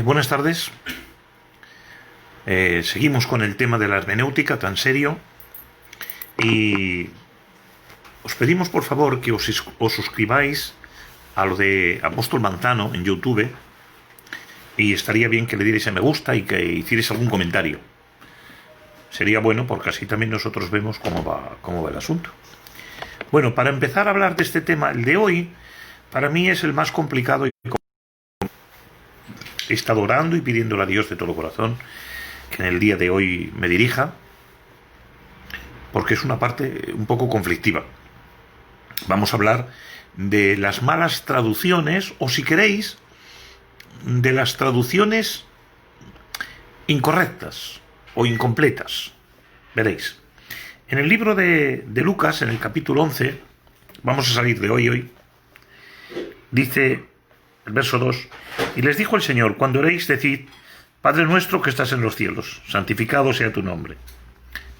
Buenas tardes. Seguimos con el tema de la hermenéutica tan serio y os pedimos por favor que os suscribáis a lo de Apóstol Manzano en YouTube, y estaría bien que le dierais a me gusta y que hicierais algún comentario. Sería bueno porque así también nosotros vemos cómo va el asunto. Bueno, para empezar a hablar de este tema, el de hoy para mí es el más complicado. He estado orando y pidiéndole a Dios de todo corazón que en el día de hoy me dirija, porque es una parte un poco conflictiva. Vamos a hablar de las malas traducciones, o si queréis, de las traducciones incorrectas o incompletas. Veréis. En el libro de Lucas, en el capítulo 11, vamos a salir de hoy, dice el verso 2, y les dijo el Señor: cuando oréis, decid: Padre nuestro que estás en los cielos, santificado sea tu nombre.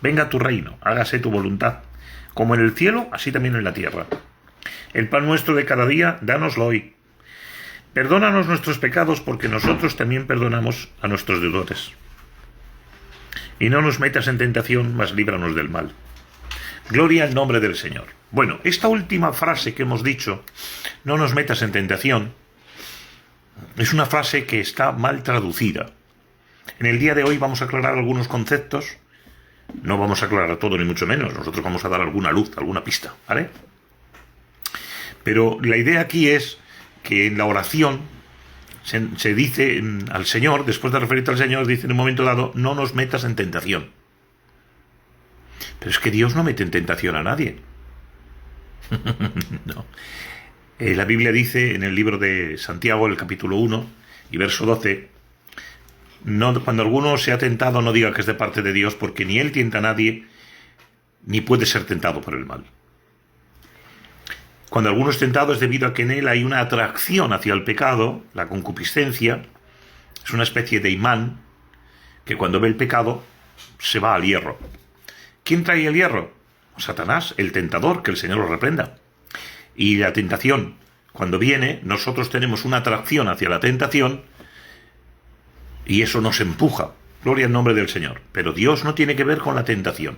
Venga tu reino, hágase tu voluntad, como en el cielo, así también en la tierra. El pan nuestro de cada día, dánoslo hoy. Perdónanos nuestros pecados, porque nosotros también perdonamos a nuestros deudores. Y no nos metas en tentación, mas líbranos del mal. Gloria al nombre del Señor. Bueno, esta última frase que hemos dicho, no nos metas en tentación, es una frase que está mal traducida. En el día de hoy vamos a aclarar algunos conceptos. No vamos a aclarar todo, ni mucho menos. Nosotros vamos a dar alguna luz, alguna pista, ¿vale? Pero la idea aquí es que en la oración se dice al Señor, después de referirte al Señor, dice en un momento dado: no nos metas en tentación. Pero es que Dios no mete en tentación a nadie. No. La Biblia dice en el libro de Santiago, el capítulo 1 y verso 12, cuando alguno sea tentado, no diga que es de parte de Dios, porque ni él tienta a nadie, ni puede ser tentado por el mal. Cuando alguno es tentado es debido a que en él hay una atracción hacia el pecado. La concupiscencia es una especie de imán que cuando ve el pecado se va al hierro. ¿Quién trae el hierro? Satanás, el tentador, que el Señor lo reprenda. Y la tentación, cuando viene, nosotros tenemos una atracción hacia la tentación y eso nos empuja. Gloria al nombre del Señor. Pero Dios no tiene que ver con la tentación.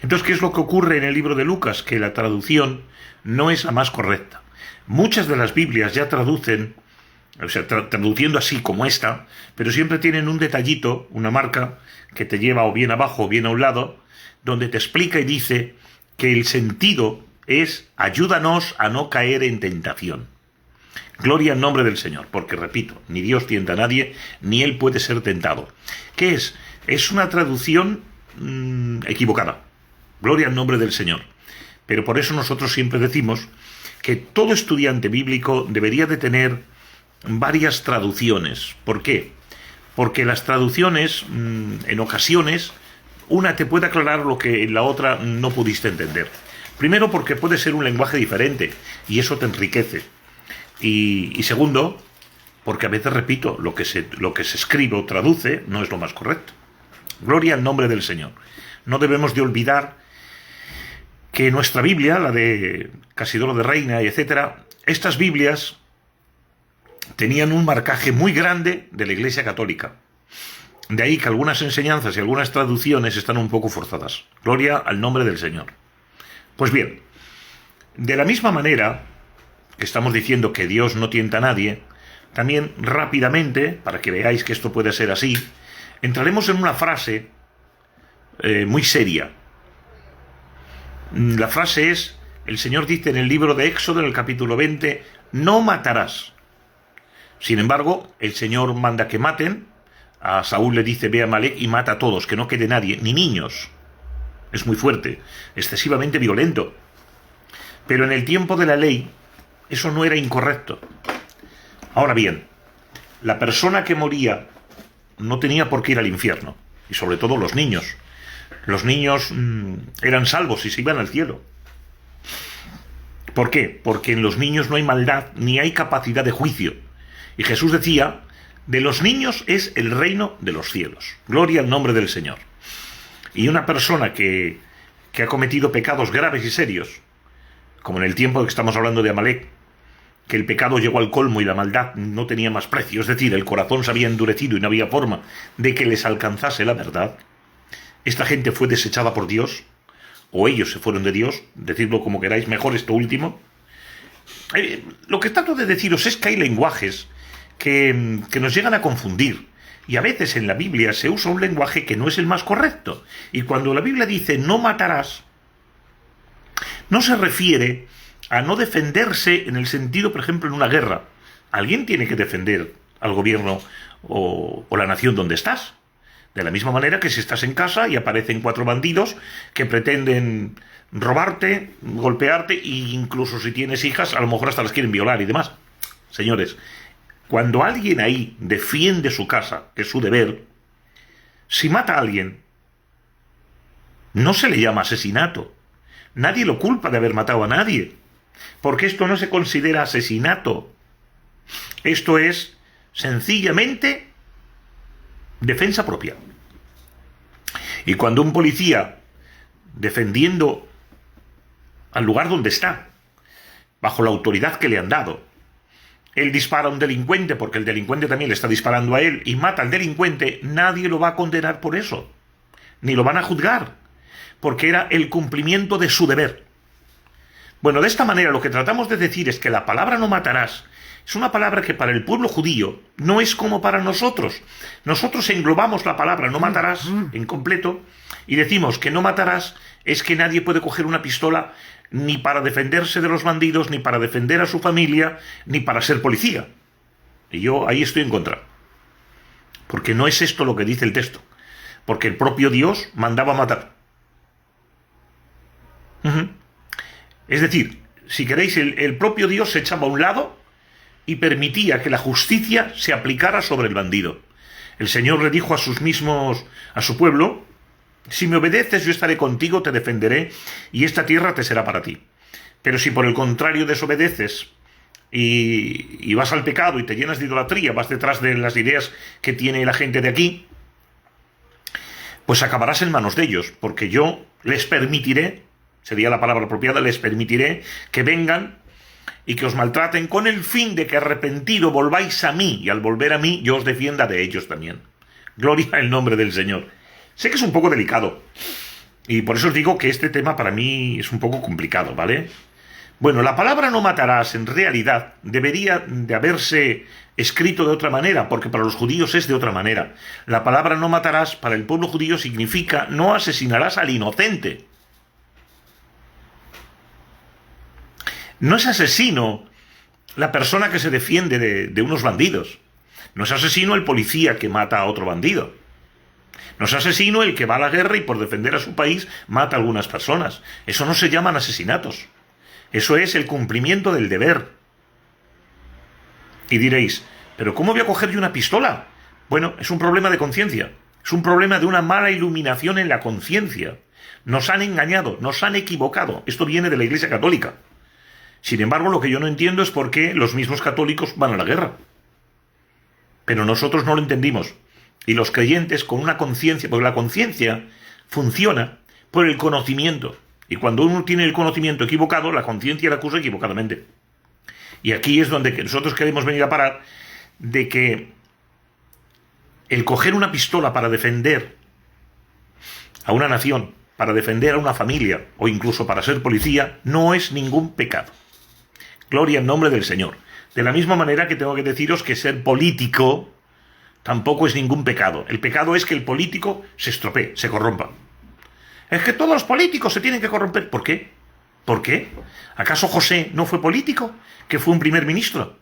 Entonces, ¿qué es lo que ocurre en el libro de Lucas? Que la traducción no es la más correcta. Muchas de las Biblias ya traducen, o sea, traduciendo así como esta, pero siempre tienen un detallito, una marca, que te lleva o bien abajo o bien a un lado, donde te explica y dice que el sentido es: ayúdanos a no caer en tentación. Gloria al nombre del Señor, porque repito, ni Dios tienta a nadie, ni Él puede ser tentado. ¿Qué es? Es una traducción equivocada. Gloria al nombre del Señor. Pero por eso nosotros siempre decimos que todo estudiante bíblico debería de tener varias traducciones. ¿Por qué? Porque las traducciones, en ocasiones, una te puede aclarar lo que en la otra no pudiste entender. Primero, porque puede ser un lenguaje diferente y eso te enriquece. Y segundo, porque a veces, repito, lo que se escribe o traduce no es lo más correcto. Gloria al nombre del Señor. No debemos de olvidar que nuestra Biblia, la de Casidoro de Reina y etcétera, estas Biblias tenían un marcaje muy grande de la Iglesia Católica. De ahí que algunas enseñanzas y algunas traducciones están un poco forzadas. Gloria al nombre del Señor. Pues bien, de la misma manera que estamos diciendo que Dios no tienta a nadie, también rápidamente, para que veáis que esto puede ser así, entraremos en una frase muy seria. La frase es: el Señor dice en el libro de Éxodo, en el capítulo 20, no matarás. Sin embargo, el Señor manda que maten. A Saúl le dice: ve a Amalek y mata a todos, que no quede nadie, ni niños. Es muy fuerte, excesivamente violento. Pero en el tiempo de la ley, eso no era incorrecto. Ahora bien, la persona que moría no tenía por qué ir al infierno, y sobre todo los niños. Los niños eran salvos y se iban al cielo. ¿Por qué? Porque en los niños no hay maldad ni hay capacidad de juicio. Y Jesús decía: de los niños es el reino de los cielos. Gloria al nombre del Señor. Y una persona que ha cometido pecados graves y serios, como en el tiempo que estamos hablando de Amalek, que el pecado llegó al colmo y la maldad no tenía más precio, es decir, el corazón se había endurecido y no había forma de que les alcanzase la verdad, esta gente fue desechada por Dios, o ellos se fueron de Dios, decidlo como queráis, mejor esto último. Lo que trato de deciros es que hay lenguajes que nos llegan a confundir, y a veces en la Biblia se usa un lenguaje que no es el más correcto, y cuando la Biblia dice no matarás, no se refiere a no defenderse en el sentido, por ejemplo, en una guerra. Alguien tiene que defender al gobierno o la nación donde estás. De la misma manera que si estás en casa y aparecen 4 bandidos que pretenden robarte, golpearte e incluso si tienes hijas, a lo mejor hasta las quieren violar y demás. Señores, cuando alguien ahí defiende su casa, que es su deber, si mata a alguien, no se le llama asesinato. Nadie lo culpa de haber matado a nadie, porque esto no se considera asesinato. Esto es sencillamente defensa propia. Y cuando un policía, defendiendo al lugar donde está, bajo la autoridad que le han dado, él dispara a un delincuente porque el delincuente también le está disparando a él y mata al delincuente, nadie lo va a condenar por eso, ni lo van a juzgar, porque era el cumplimiento de su deber. Bueno, de esta manera lo que tratamos de decir es que la palabra no matarás es una palabra que para el pueblo judío no es como para nosotros. Nosotros englobamos la palabra no matarás en completo y decimos que no matarás es que nadie puede coger una pistola ni para defenderse de los bandidos, ni para defender a su familia, ni para ser policía. Y yo ahí estoy en contra. Porque no es esto lo que dice el texto. Porque el propio Dios mandaba matar. Es decir, si queréis, el propio Dios se echaba a un lado y permitía que la justicia se aplicara sobre el bandido. El Señor le dijo a su pueblo: si me obedeces, yo estaré contigo, te defenderé, y esta tierra te será para ti. Pero si por el contrario desobedeces y vas al pecado y te llenas de idolatría, vas detrás de las ideas que tiene la gente de aquí, pues acabarás en manos de ellos, porque yo les permitiré, sería la palabra apropiada, les permitiré que vengan y que os maltraten con el fin de que arrepentido volváis a mí, y al volver a mí yo os defienda de ellos también. Gloria al nombre del Señor. Sé que es un poco delicado, y por eso os digo que este tema para mí es un poco complicado, ¿vale? Bueno, la palabra no matarás en realidad debería de haberse escrito de otra manera, porque para los judíos es de otra manera. La palabra no matarás para el pueblo judío significa no asesinarás al inocente. No es asesino la persona que se defiende de unos bandidos. No es asesino el policía que mata a otro bandido. No es asesino el que va a la guerra y por defender a su país mata a algunas personas. Eso no se llaman asesinatos. Eso es el cumplimiento del deber. Y diréis, ¿pero cómo voy a coger yo una pistola? Bueno, es un problema de conciencia. Es un problema de una mala iluminación en la conciencia. Nos han engañado, nos han equivocado. Esto viene de la Iglesia Católica. Sin embargo, lo que yo no entiendo es por qué los mismos católicos van a la guerra. Pero nosotros no lo entendimos. Y los creyentes con una conciencia, porque la conciencia funciona por el conocimiento. Y cuando uno tiene el conocimiento equivocado, la conciencia la acusa equivocadamente. Y aquí es donde nosotros queremos venir a parar, de que el coger una pistola para defender a una nación, para defender a una familia, o incluso para ser policía, no es ningún pecado. Gloria en nombre del Señor. De la misma manera que tengo que deciros que ser político tampoco es ningún pecado. El pecado es que el político se estropee, se corrompa. Es que todos los políticos se tienen que corromper. ¿Por qué? ¿Por qué? ¿Acaso José no fue político? Que fue un primer ministro.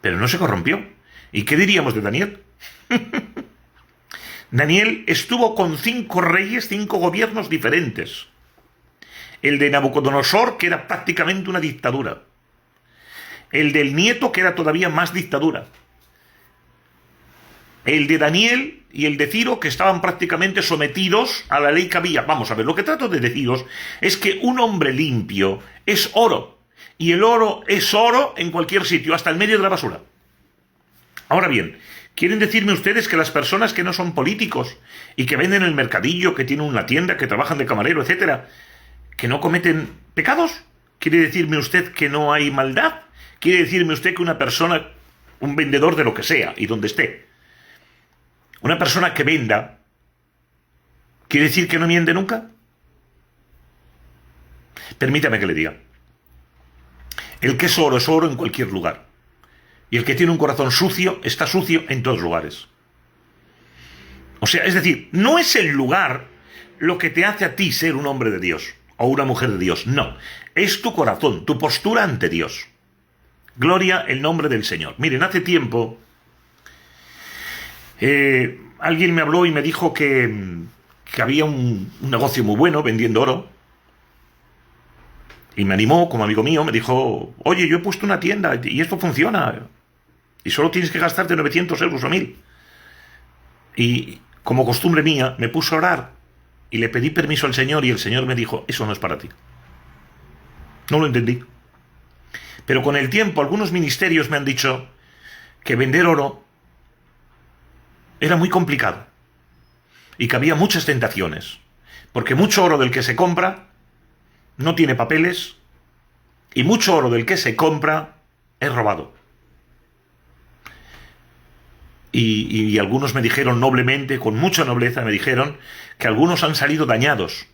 Pero no se corrompió. ¿Y qué diríamos de Daniel? Daniel estuvo con 5 reyes, 5 gobiernos diferentes. El de Nabucodonosor, que era prácticamente una dictadura. El del nieto, que era todavía más dictadura. El de Daniel y el de Ciro, que estaban prácticamente sometidos a la ley que había. Vamos a ver, lo que trato de deciros es que un hombre limpio es oro. Y el oro es oro en cualquier sitio, hasta en medio de la basura. Ahora bien, ¿quieren decirme ustedes que las personas que no son políticos y que venden en el mercadillo, que tienen una tienda, que trabajan de camarero, etcétera, que no cometen pecados? ¿Quiere decirme usted que no hay maldad? quiere decirme usted que una persona, un vendedor de lo que sea y donde esté, una persona que venda, ¿quiere decir que no miente nunca? Permítame que le diga. El que es oro en cualquier lugar. Y el que tiene un corazón sucio, está sucio en todos lugares. O sea, es decir, no es el lugar lo que te hace a ti ser un hombre de Dios o una mujer de Dios. No, es tu corazón, tu postura ante Dios. Gloria el nombre del Señor. Miren, hace tiempo alguien me habló y me dijo que había un negocio muy bueno vendiendo oro. Y me animó como amigo mío, me dijo, oye, yo he puesto una tienda y esto funciona. Y solo tienes que gastarte 900 euros o 1000. Y como costumbre mía, me puse a orar y le pedí permiso al Señor y el Señor me dijo, eso no es para ti. No lo entendí. Pero con el tiempo algunos ministerios me han dicho que vender oro era muy complicado y que había muchas tentaciones, porque mucho oro del que se compra no tiene papeles y mucho oro del que se compra es robado. Y algunos me dijeron noblemente, con mucha nobleza, me dijeron que algunos han salido dañados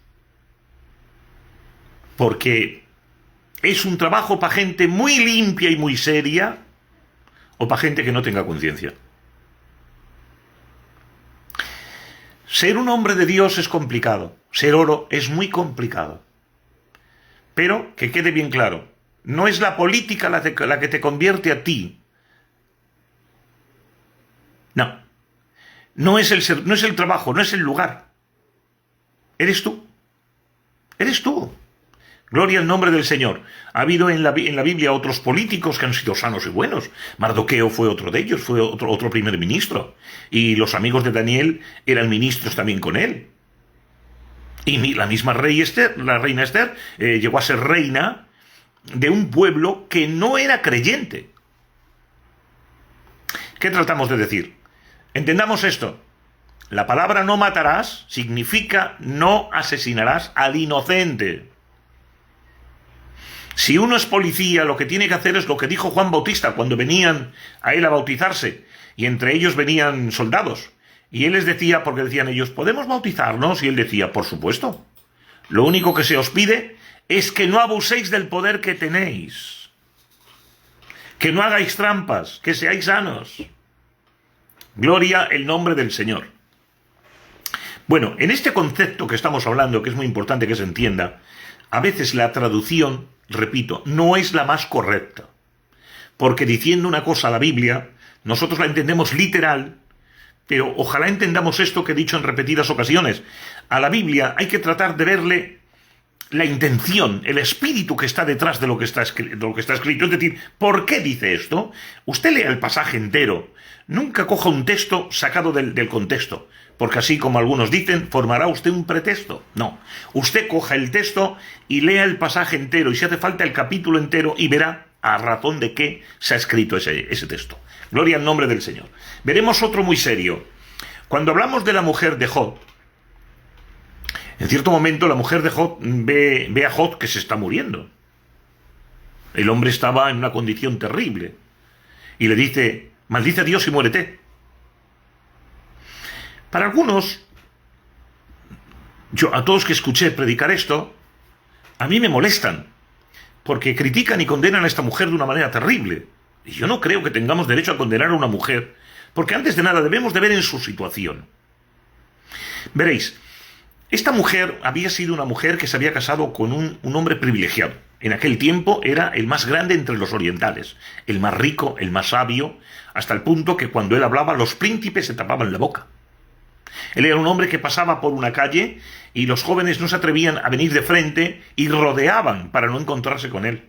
porque es un trabajo para gente muy limpia y muy seria o para gente que no tenga conciencia. Ser un hombre de Dios es complicado, ser oro es muy complicado. Pero que quede bien claro, no es la política la que te convierte a ti. No. No es el trabajo, no es el lugar. Eres tú. Eres tú. Gloria al nombre del Señor. Ha habido en la Biblia otros políticos que han sido sanos y buenos. Mardoqueo fue otro de ellos, fue otro primer ministro. Y los amigos de Daniel eran ministros también con él. Y la misma reina Esther, llegó a ser reina de un pueblo que no era creyente. ¿Qué tratamos de decir? Entendamos esto. La palabra no matarás significa no asesinarás al inocente. Si uno es policía, lo que tiene que hacer es lo que dijo Juan Bautista cuando venían a él a bautizarse, y entre ellos venían soldados. Y él les decía, porque decían ellos, ¿podemos bautizarnos? Y él decía, por supuesto. Lo único que se os pide es que no abuséis del poder que tenéis. Que no hagáis trampas, que seáis sanos. Gloria el nombre del Señor. Bueno, en este concepto que estamos hablando, que es muy importante que se entienda, a veces la traducción, repito, no es la más correcta. Porque diciendo una cosa a la Biblia, nosotros la entendemos literal, pero ojalá entendamos esto que he dicho en repetidas ocasiones. A la Biblia hay que tratar de verle la intención, el espíritu que está detrás de lo que está escrito. Es decir, ¿por qué dice esto? Usted lea el pasaje entero. Nunca coja un texto sacado del contexto, porque así como algunos dicen, formará usted un pretexto. No. Usted coja el texto y lea el pasaje entero, y si hace falta el capítulo entero, y verá a razón de qué se ha escrito ese texto. Gloria al nombre del Señor. Veremos otro muy serio. Cuando hablamos de la mujer de Job, en cierto momento la mujer de Job ve a Job que se está muriendo. El hombre estaba en una condición terrible. Y le dice, maldice a Dios y muérete. Para algunos, a todos que escuché predicar esto, a mí me molestan, porque critican y condenan a esta mujer de una manera terrible. Y yo no creo que tengamos derecho a condenar a una mujer, porque antes de nada debemos de ver en su situación. Veréis, esta mujer había sido una mujer que se había casado con un hombre privilegiado. En aquel tiempo era el más grande entre los orientales, el más rico, el más sabio, hasta el punto que cuando él hablaba los príncipes se tapaban la boca. Él era un hombre que pasaba por una calle y los jóvenes no se atrevían a venir de frente y rodeaban para no encontrarse con él.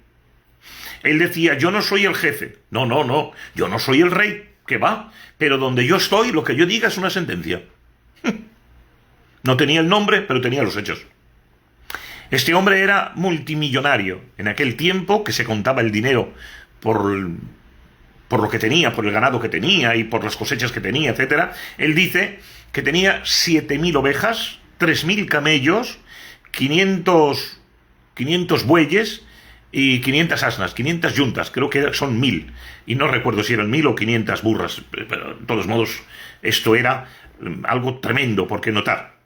Él decía, yo no soy el jefe. No, yo no soy el rey. ¿Qué va? Pero donde yo estoy, lo que yo diga es una sentencia. No tenía el nombre, pero tenía los hechos. Este hombre era multimillonario. En aquel tiempo, que se contaba el dinero por lo que tenía, por el ganado que tenía y por las cosechas que tenía, etc. Él dice que tenía 7.000 ovejas, 3.000 camellos, 500 bueyes y 500 asnas, 500 yuntas, creo que son 1000, y no recuerdo si eran 1000 o 500 burras, pero de todos modos esto era algo tremendo, porque notar,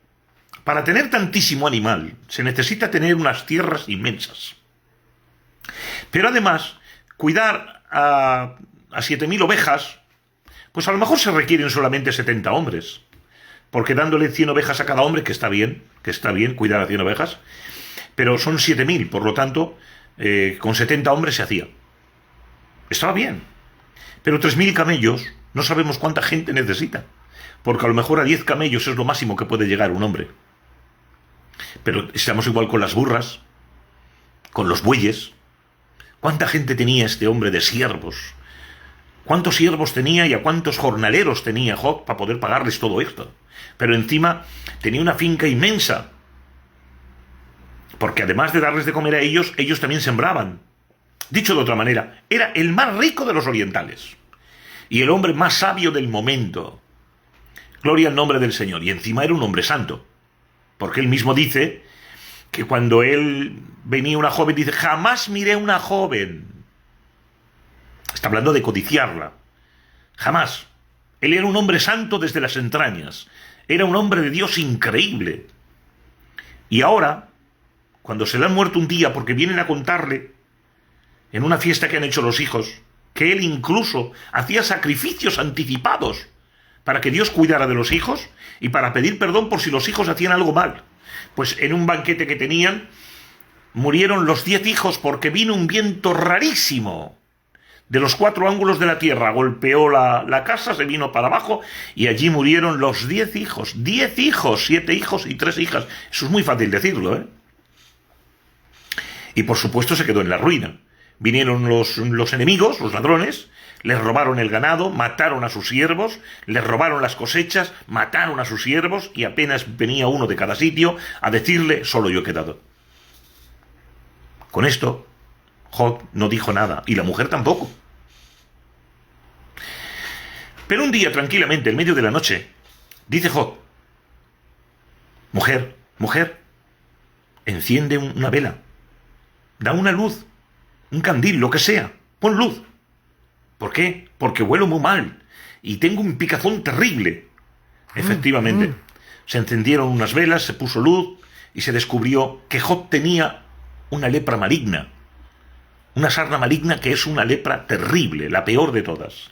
para tener tantísimo animal se necesita tener unas tierras inmensas, pero además cuidar a 7000 ovejas, pues a lo mejor se requieren solamente 70 hombres, porque dándole 100 ovejas a cada hombre, que está bien cuidar a 100 ovejas, pero son 7000, por lo tanto, con 70 hombres se hacía. Estaba bien. Pero 3000 camellos, no sabemos cuánta gente necesita, porque a lo mejor a 10 camellos es lo máximo que puede llegar un hombre. Pero estamos igual con las burras, con los bueyes. ¿Cuánta gente tenía este hombre de siervos? ¿Cuántos siervos tenía y a cuántos jornaleros tenía Job para poder pagarles todo esto? Pero encima tenía una finca inmensa, porque además de darles de comer a ellos, ellos también sembraban. Dicho de otra manera, era el más rico de los orientales y el hombre más sabio del momento. Gloria al nombre del Señor. Y encima era un hombre santo, porque él mismo dice que cuando él venía una joven, dice, jamás miré una joven. Está hablando de codiciarla. Jamás. Él era un hombre santo desde las entrañas. Era un hombre de Dios increíble. Y ahora, cuando se le han muerto un día porque vienen a contarle, en una fiesta que han hecho los hijos, que él incluso hacía sacrificios anticipados para que Dios cuidara de los hijos y para pedir perdón por si los hijos hacían algo mal. Pues en un banquete que tenían, murieron los 10 hijos porque vino un viento rarísimo de los 4 ángulos de la tierra, golpeó la casa, se vino para abajo y allí murieron los 10 hijos. 10 hijos, 7 hijos y 3 hijas. Eso es muy fácil decirlo, ¿eh? Y por supuesto se quedó en la ruina. Vinieron los enemigos, los ladrones, les robaron el ganado, mataron a sus siervos, les robaron las cosechas, mataron a sus siervos y apenas venía uno de cada sitio a decirle, solo yo he quedado. Con esto, Job no dijo nada y la mujer tampoco. Pero un día, tranquilamente, en medio de la noche, dice Job, mujer, enciende una vela, da una luz, un candil, lo que sea, pon luz. ¿Por qué? Porque huelo muy mal y tengo un picazón terrible. Efectivamente, se encendieron unas velas, se puso luz y se descubrió que Job tenía una lepra maligna. Una sarna maligna que es una lepra terrible, la peor de todas.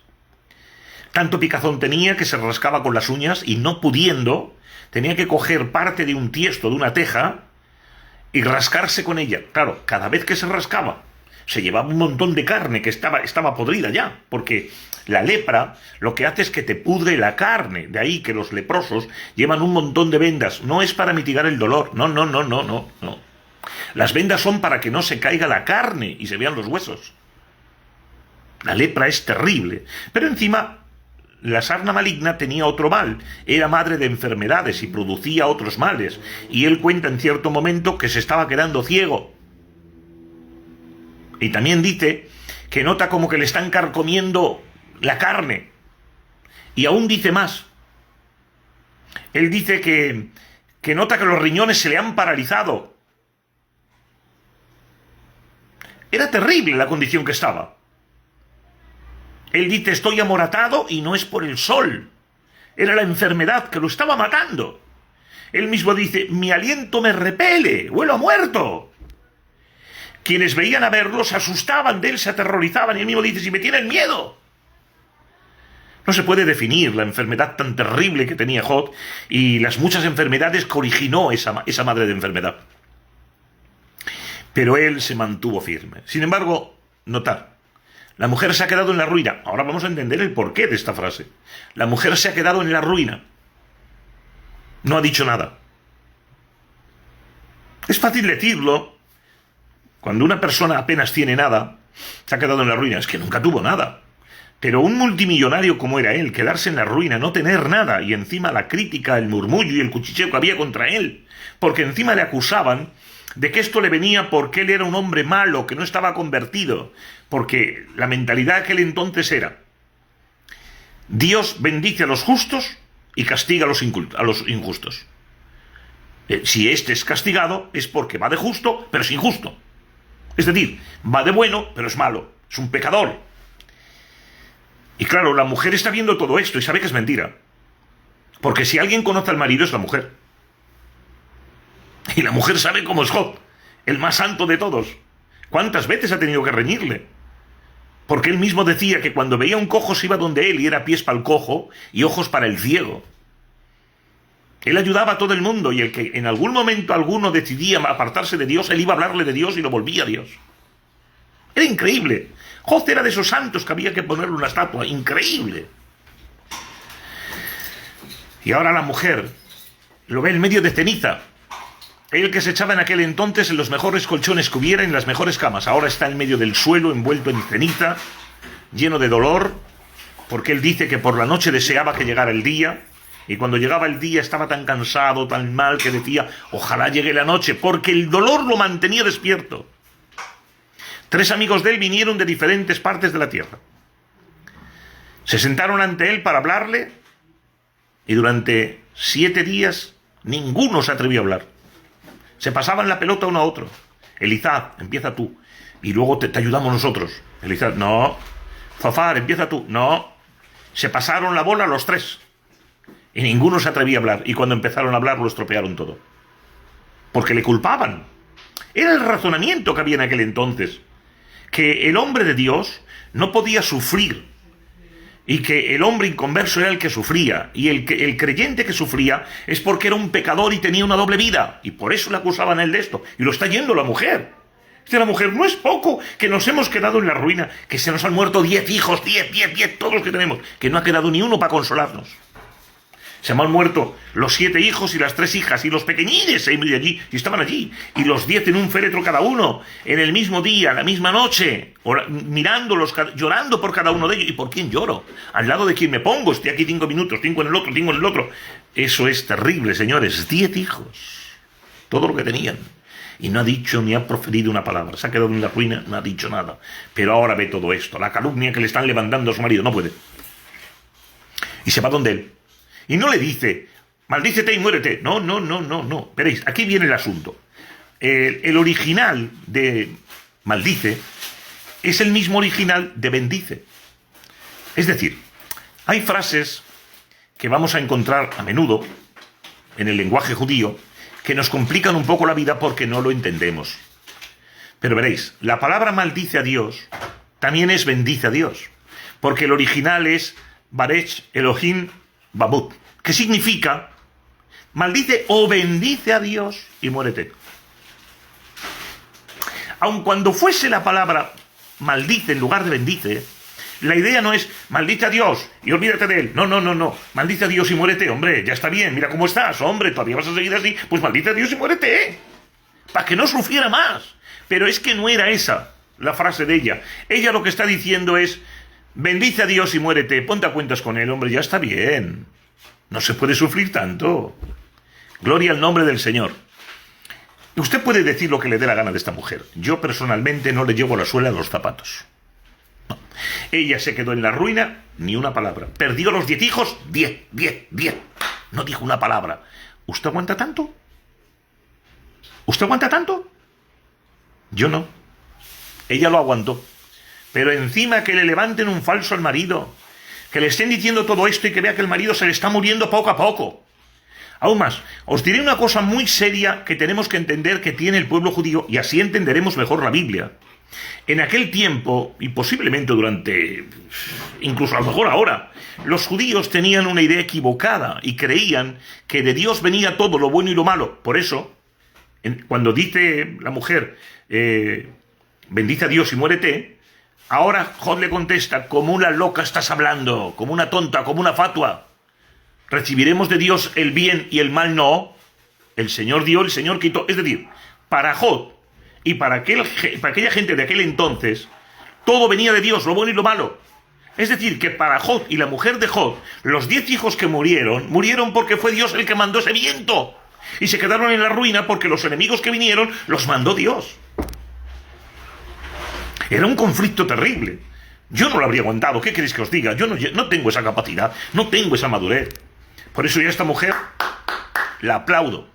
Tanto picazón tenía que se rascaba con las uñas y no pudiendo, tenía que coger parte de un tiesto, de una teja, y rascarse con ella. Claro, cada vez que se rascaba, se llevaba un montón de carne que estaba podrida ya, porque la lepra lo que hace es que te pudre la carne. De ahí que los leprosos llevan un montón de vendas. No es para mitigar el dolor, no. Las vendas son para que no se caiga la carne y se vean los huesos. La lepra es terrible. Pero encima, la sarna maligna tenía otro mal. Era madre de enfermedades y producía otros males. Y él cuenta en cierto momento que se estaba quedando ciego. Y también dice que nota como que le están carcomiendo la carne. Y aún dice más. Él dice que nota que los riñones se le han paralizado. Era terrible la condición que estaba. Él dice, estoy amoratado y no es por el sol. Era la enfermedad que lo estaba matando. Él mismo dice, mi aliento me repele, huelo a muerto. Quienes veían a verlo se asustaban de él, se aterrorizaban, y él mismo dice, si me tienen miedo. No se puede definir la enfermedad tan terrible que tenía Job y las muchas enfermedades que originó esa madre de enfermedad. Pero él se mantuvo firme. Sin embargo, notar, la mujer se ha quedado en la ruina. Ahora vamos a entender el porqué de esta frase. La mujer se ha quedado en la ruina. No ha dicho nada. Es fácil decirlo. Cuando una persona apenas tiene nada, se ha quedado en la ruina. Es que nunca tuvo nada. Pero un multimillonario como era él, quedarse en la ruina, no tener nada, y encima la crítica, el murmullo y el cuchicheo que había contra él, porque encima le acusaban de que esto le venía porque él era un hombre malo, que no estaba convertido, porque la mentalidad de aquel entonces era, Dios bendice a los justos y castiga a los injustos. Si este es castigado es porque va de justo, pero es injusto. Es decir, va de bueno, pero es malo, es un pecador. Y claro, la mujer está viendo todo esto y sabe que es mentira. Porque si alguien conoce al marido es la mujer. Y la mujer sabe cómo es Job, el más santo de todos. ¿Cuántas veces ha tenido que reñirle? Porque él mismo decía que cuando veía un cojo se iba donde él y era pies para el cojo y ojos para el ciego. Él ayudaba a todo el mundo y el que en algún momento alguno decidía apartarse de Dios, él iba a hablarle de Dios y lo volvía a Dios. Era increíble. Job era de esos santos que había que ponerle una estatua. Increíble. Y ahora la mujer lo ve en medio de ceniza. Él que se echaba en aquel entonces en los mejores colchones que hubiera, en las mejores camas. Ahora está en medio del suelo, envuelto en ceniza, lleno de dolor, porque él dice que por la noche deseaba que llegara el día. Y cuando llegaba el día estaba tan cansado, tan mal, que decía, ojalá llegue la noche, porque el dolor lo mantenía despierto. 3 amigos de él vinieron de diferentes partes de la tierra. Se sentaron ante él para hablarle, y durante 7 días ninguno se atrevió a hablar. Se pasaban la pelota uno a otro. Elizad, empieza tú, y luego te ayudamos nosotros. Elizad, no. Zofar, empieza tú, no. Se pasaron la bola los 3. Y ninguno se atrevía a hablar. Y cuando empezaron a hablar lo estropearon todo. Porque le culpaban. Era el razonamiento que había en aquel entonces. Que el hombre de Dios no podía sufrir. Y que el hombre inconverso era el que sufría. Y el creyente que sufría es porque era un pecador y tenía una doble vida. Y por eso le acusaban a él de esto. Y lo está yendo la mujer. La mujer, no es poco que nos hemos quedado en la ruina. Que se nos han muerto 10 hijos, 10, todos los que tenemos. Que no ha quedado ni uno para consolarnos. Se me han muerto los 7 hijos y las 3 hijas, y los pequeñines allí, y estaban allí, y los 10 en un féretro cada uno, en el mismo día, la misma noche, mirándolos, llorando por cada uno de ellos. ¿Y por quién lloro? Al lado de quién me pongo. Estoy aquí 5 minutos, 5 en el otro, 5 en el otro. Eso es terrible, señores. 10 hijos, todo lo que tenían. Y no ha dicho ni ha proferido una palabra. Se ha quedado en la ruina, no ha dicho nada. Pero ahora ve todo esto, la calumnia que le están levantando a su marido, no puede. Y se va donde él. Y no le dice, maldícete y muérete. No. Veréis, aquí viene el asunto. El original de maldice es el mismo original de bendice. Es decir, hay frases que vamos a encontrar a menudo en el lenguaje judío que nos complican un poco la vida porque no lo entendemos. Pero veréis, la palabra maldice a Dios también es bendice a Dios. Porque el original es Barech Elohim Babut, que significa maldice o bendice a Dios y muérete. Aun cuando fuese la palabra maldice en lugar de bendice, la idea no es maldice a Dios y olvídate de él. No. Maldice a Dios y muérete, hombre, ya está bien, mira cómo estás, hombre, todavía vas a seguir así, pues maldice a Dios y muérete, para que no sufriera más. Pero es que no era esa la frase de ella. Ella lo que está diciendo es bendice a Dios y muérete, ponte a cuentas con él, hombre, ya está bien. No se puede sufrir tanto. Gloria al nombre del Señor. Usted puede decir lo que le dé la gana de esta mujer. Yo personalmente no le llevo la suela a los zapatos. No. Ella se quedó en la ruina, ni una palabra. Perdió los 10 hijos, 10. No dijo una palabra. ¿Usted aguanta tanto? ¿Usted aguanta tanto? Yo no. Ella lo aguantó. Pero encima que le levanten un falso al marido, que le estén diciendo todo esto y que vea que el marido se le está muriendo poco a poco. Aún más, os diré una cosa muy seria que tenemos que entender que tiene el pueblo judío, y así entenderemos mejor la Biblia. En aquel tiempo, y posiblemente durante, incluso a lo mejor ahora, los judíos tenían una idea equivocada y creían que de Dios venía todo lo bueno y lo malo. Por eso, cuando dice la mujer, bendice a Dios y muérete, ahora Job le contesta, como una loca estás hablando, como una tonta, como una fatua. ¿Recibiremos de Dios el bien y el mal no? El Señor dio, el Señor quitó. Es decir, para Job y para aquella gente de aquel entonces, todo venía de Dios, lo bueno y lo malo. Es decir, que para Job y la mujer de Job, los 10 hijos que murieron porque fue Dios el que mandó ese viento. Y se quedaron en la ruina porque los enemigos que vinieron los mandó Dios. Era un conflicto terrible. Yo no lo habría aguantado. ¿Qué queréis que os diga? Yo no tengo esa capacidad, no tengo esa madurez. Por eso yo a esta mujer la aplaudo.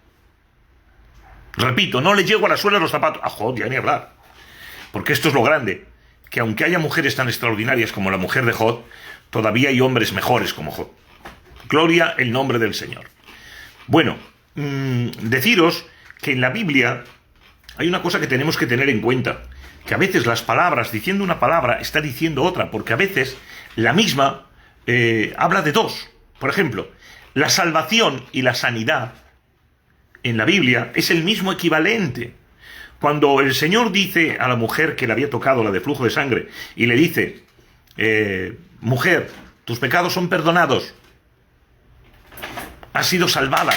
Repito, no le llego a la suela de los zapatos. A Job, ya ni hablar. Porque esto es lo grande, que aunque haya mujeres tan extraordinarias como la mujer de Job, todavía hay hombres mejores como Job. Gloria el nombre del Señor. Bueno, deciros que en la Biblia hay una cosa que tenemos que tener en cuenta, que a veces las palabras, diciendo una palabra, está diciendo otra, porque a veces la misma habla de dos. Por ejemplo, la salvación y la sanidad en la Biblia es el mismo equivalente. Cuando el Señor dice a la mujer que le había tocado, la de flujo de sangre, y le dice, mujer, tus pecados son perdonados, has sido salvada.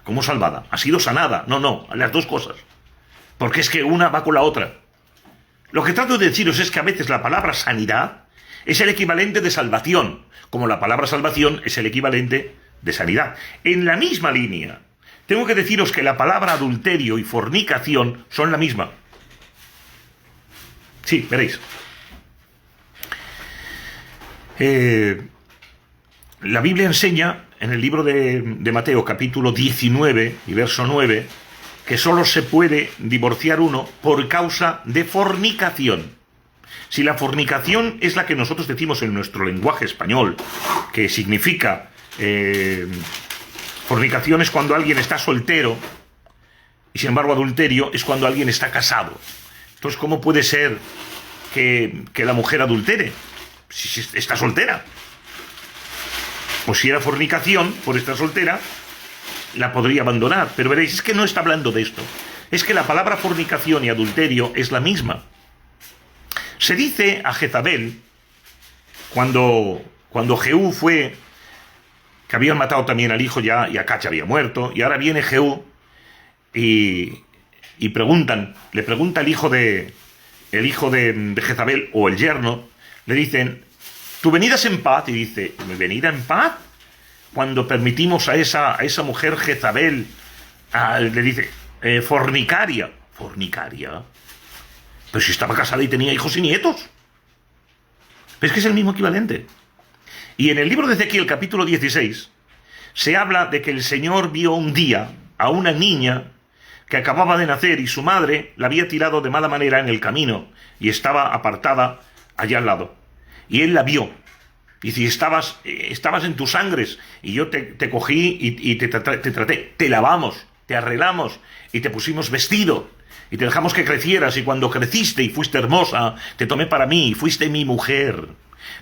¿Cómo salvada? ¿Ha sido sanada? No, las dos cosas. Porque es que una va con la otra. Lo que trato de deciros es que a veces la palabra sanidad es el equivalente de salvación, como la palabra salvación es el equivalente de sanidad. En la misma línea, tengo que deciros que la palabra adulterio y fornicación son la misma. Sí, veréis. La Biblia enseña en el libro de Mateo, capítulo 19 y verso 9, que solo se puede divorciar uno por causa de fornicación. Si la fornicación es la que nosotros decimos en nuestro lenguaje español, que significa fornicación es cuando alguien está soltero, y sin embargo adulterio es cuando alguien está casado. Entonces, ¿cómo puede ser que la mujer adultere si está soltera? Pues si era fornicación por estar soltera, la podría abandonar. Pero veréis, es que no está hablando de esto. Es que la palabra fornicación y adulterio es la misma. Se dice a Jezabel, cuando Jehú fue, que habían matado también al hijo ya, y Acach había muerto, y ahora viene Jehú y le pregunta el hijo de Jezabel, o el yerno, le dicen, ¿tu venida es en paz? Y dice, ¿mi venida en paz? Cuando permitimos a esa mujer Jezabel, le dice, fornicaria. ¿Fornicaria? Pero si estaba casada y tenía hijos y nietos. Es que es el mismo equivalente. Y en el libro de Ezequiel, capítulo 16, se habla de que el Señor vio un día a una niña que acababa de nacer y su madre la había tirado de mala manera en el camino y estaba apartada allá al lado. Y él la vio. Y si estabas en tus sangres, y yo te cogí y te traté, te lavamos, te arreglamos y te pusimos vestido y te dejamos que crecieras, y cuando creciste y fuiste hermosa, te tomé para mí y fuiste mi mujer.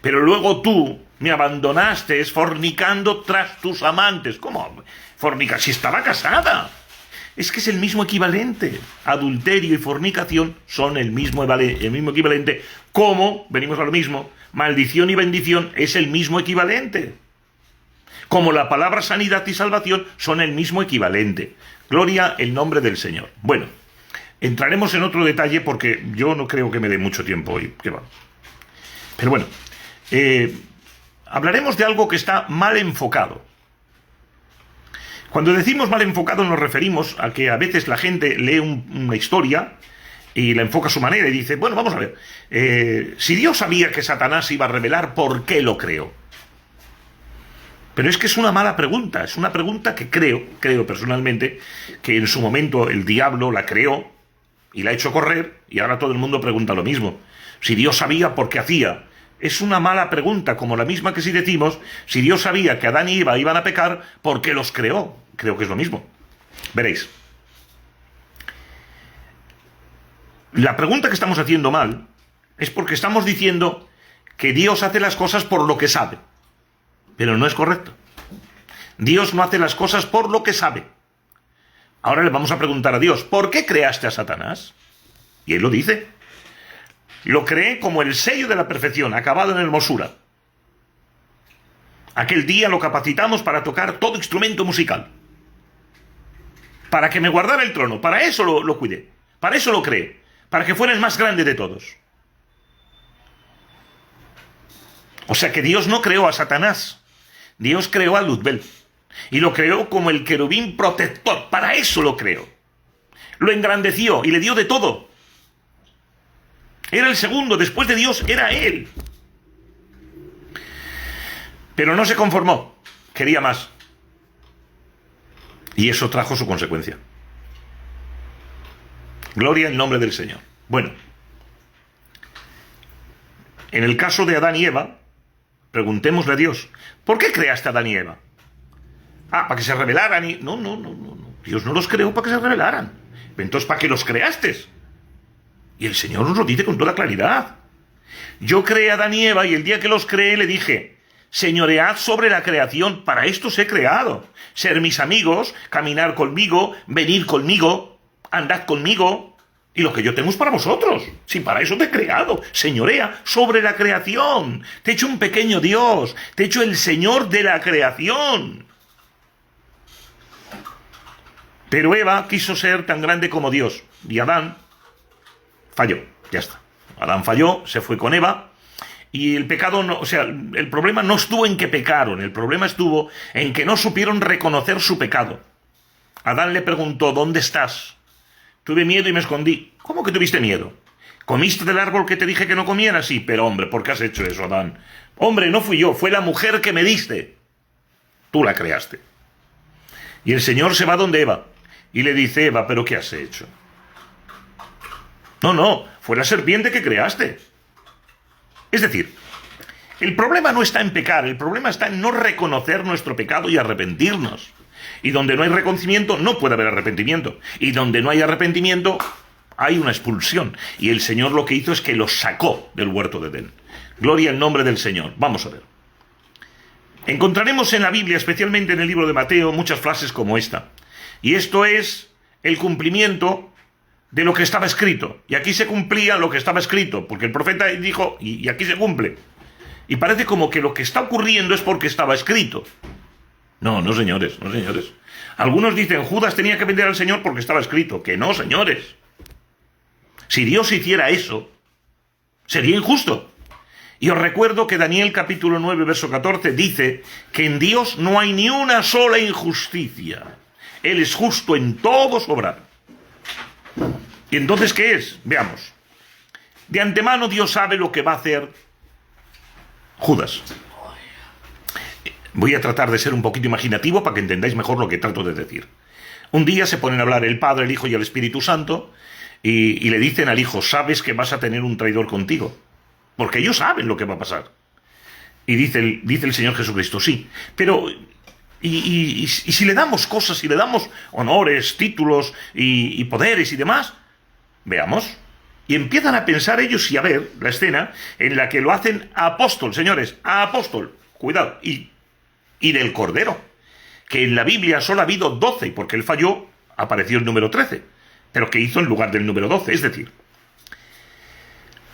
Pero luego tú me abandonaste fornicando tras tus amantes. ¿Cómo? Fornica, si estaba casada. Es que es el mismo equivalente. Adulterio y fornicación son el mismo equivalente. Como, venimos a lo mismo, maldición y bendición es el mismo equivalente. Como la palabra sanidad y salvación son el mismo equivalente. Gloria el nombre del Señor. Bueno, entraremos en otro detalle porque yo no creo que me dé mucho tiempo hoy. ¿Qué va? Pero bueno, hablaremos de algo que está mal enfocado. Cuando decimos mal enfocado nos referimos a que a veces la gente lee una historia y la enfoca a su manera y dice, bueno, vamos a ver, si Dios sabía que Satanás iba a revelar, ¿por qué lo creó? Pero es que es una mala pregunta, es una pregunta que creo personalmente, que en su momento el diablo la creó y la ha hecho correr, y ahora todo el mundo pregunta lo mismo. Si Dios sabía, ¿por qué hacía? Es una mala pregunta, como la misma que si decimos, si Dios sabía que Adán y Eva iban a pecar, ¿por qué los creó? Creo que es lo mismo. Veréis. La pregunta que estamos haciendo mal es porque estamos diciendo que Dios hace las cosas por lo que sabe. Pero no es correcto. Dios no hace las cosas por lo que sabe. Ahora le vamos a preguntar a Dios, ¿por qué creaste a Satanás? Y él lo dice. Lo creé como el sello de la perfección, acabado en hermosura. Aquel día lo capacitamos para tocar todo instrumento musical. Para que me guardara el trono, para eso lo cuidé. Para eso lo creé. Para que fuera el más grande de todos. O sea que Dios no creó a Satanás. Dios creó a Luzbel. Y lo creó como el querubín protector. Para eso lo creó. Lo engrandeció y le dio de todo. Era el segundo, después de Dios era él. Pero no se conformó, quería más. Y eso trajo su consecuencia. Gloria al nombre del Señor. Bueno, En el caso de Adán y Eva, preguntémosle a Dios, ¿por qué creaste a Adán y Eva? ¿Para que se rebelaran? No. Dios no los creó para que se rebelaran. Entonces, ¿para qué los creaste? Y el Señor nos lo dice con toda claridad. Yo creé a Adán y Eva y el día que los creé le dije, señoread sobre la creación, para esto os he creado. Ser mis amigos, caminar conmigo, venir conmigo, andad conmigo. Y lo que yo tengo es para vosotros. Si para eso te he creado. Señorea sobre la creación. Te he hecho un pequeño Dios. Te he hecho el Señor de la creación. Pero Eva quiso ser tan grande como Dios. Y Adán falló. Ya está. Adán falló, se fue con Eva. Y el pecado, no, o sea, el problema no estuvo en que pecaron. El problema estuvo en que no supieron reconocer su pecado. Adán le preguntó, ¿dónde estás? Tuve miedo y me escondí. ¿Cómo que tuviste miedo? ¿Comiste del árbol que te dije que no comieras? Sí, pero hombre, ¿por qué has hecho eso, Adán? Hombre, no fui yo, fue la mujer que me diste. Tú la creaste. Y el Señor se va donde Eva y le dice, Eva, ¿pero qué has hecho? No, fue la serpiente que creaste. Es decir, el problema no está en pecar, el problema está en no reconocer nuestro pecado y arrepentirnos. Y donde no hay reconocimiento, no puede haber arrepentimiento. Y donde no hay arrepentimiento, hay una expulsión. Y el Señor lo que hizo es que los sacó del huerto de Edén. Gloria al nombre del Señor. Vamos a ver. Encontraremos en la Biblia, especialmente en el libro de Mateo, muchas frases como esta. Y esto es el cumplimiento de lo que estaba escrito. Y aquí se cumplía lo que estaba escrito, porque el profeta dijo, y aquí se cumple. Y parece como que lo que está ocurriendo es porque estaba escrito. No, señores. Algunos dicen, Judas tenía que vender al Señor porque estaba escrito. Que no, señores. Si Dios hiciera eso, sería injusto. Y os recuerdo que Daniel capítulo 9, verso 14 dice que en Dios no hay ni una sola injusticia. Él es justo en todo su obrar. ¿Y entonces qué es? Veamos. De antemano Dios sabe lo que va a hacer Judas. Voy a tratar de ser un poquito imaginativo para que entendáis mejor lo que trato de decir. Un día se ponen a hablar el Padre, el Hijo y el Espíritu Santo y le dicen al Hijo, sabes que vas a tener un traidor contigo. Porque ellos saben lo que va a pasar. Y dice el Señor Jesucristo, sí, pero y si le damos cosas, si le damos honores, títulos y poderes y demás, veamos. Y empiezan a pensar ellos y a ver la escena en la que lo hacen a apóstol, señores, a apóstol. Cuidado, y del Cordero, que en la Biblia solo ha habido 12, porque él falló, apareció el número 13, pero que hizo en lugar del número 12, es decir,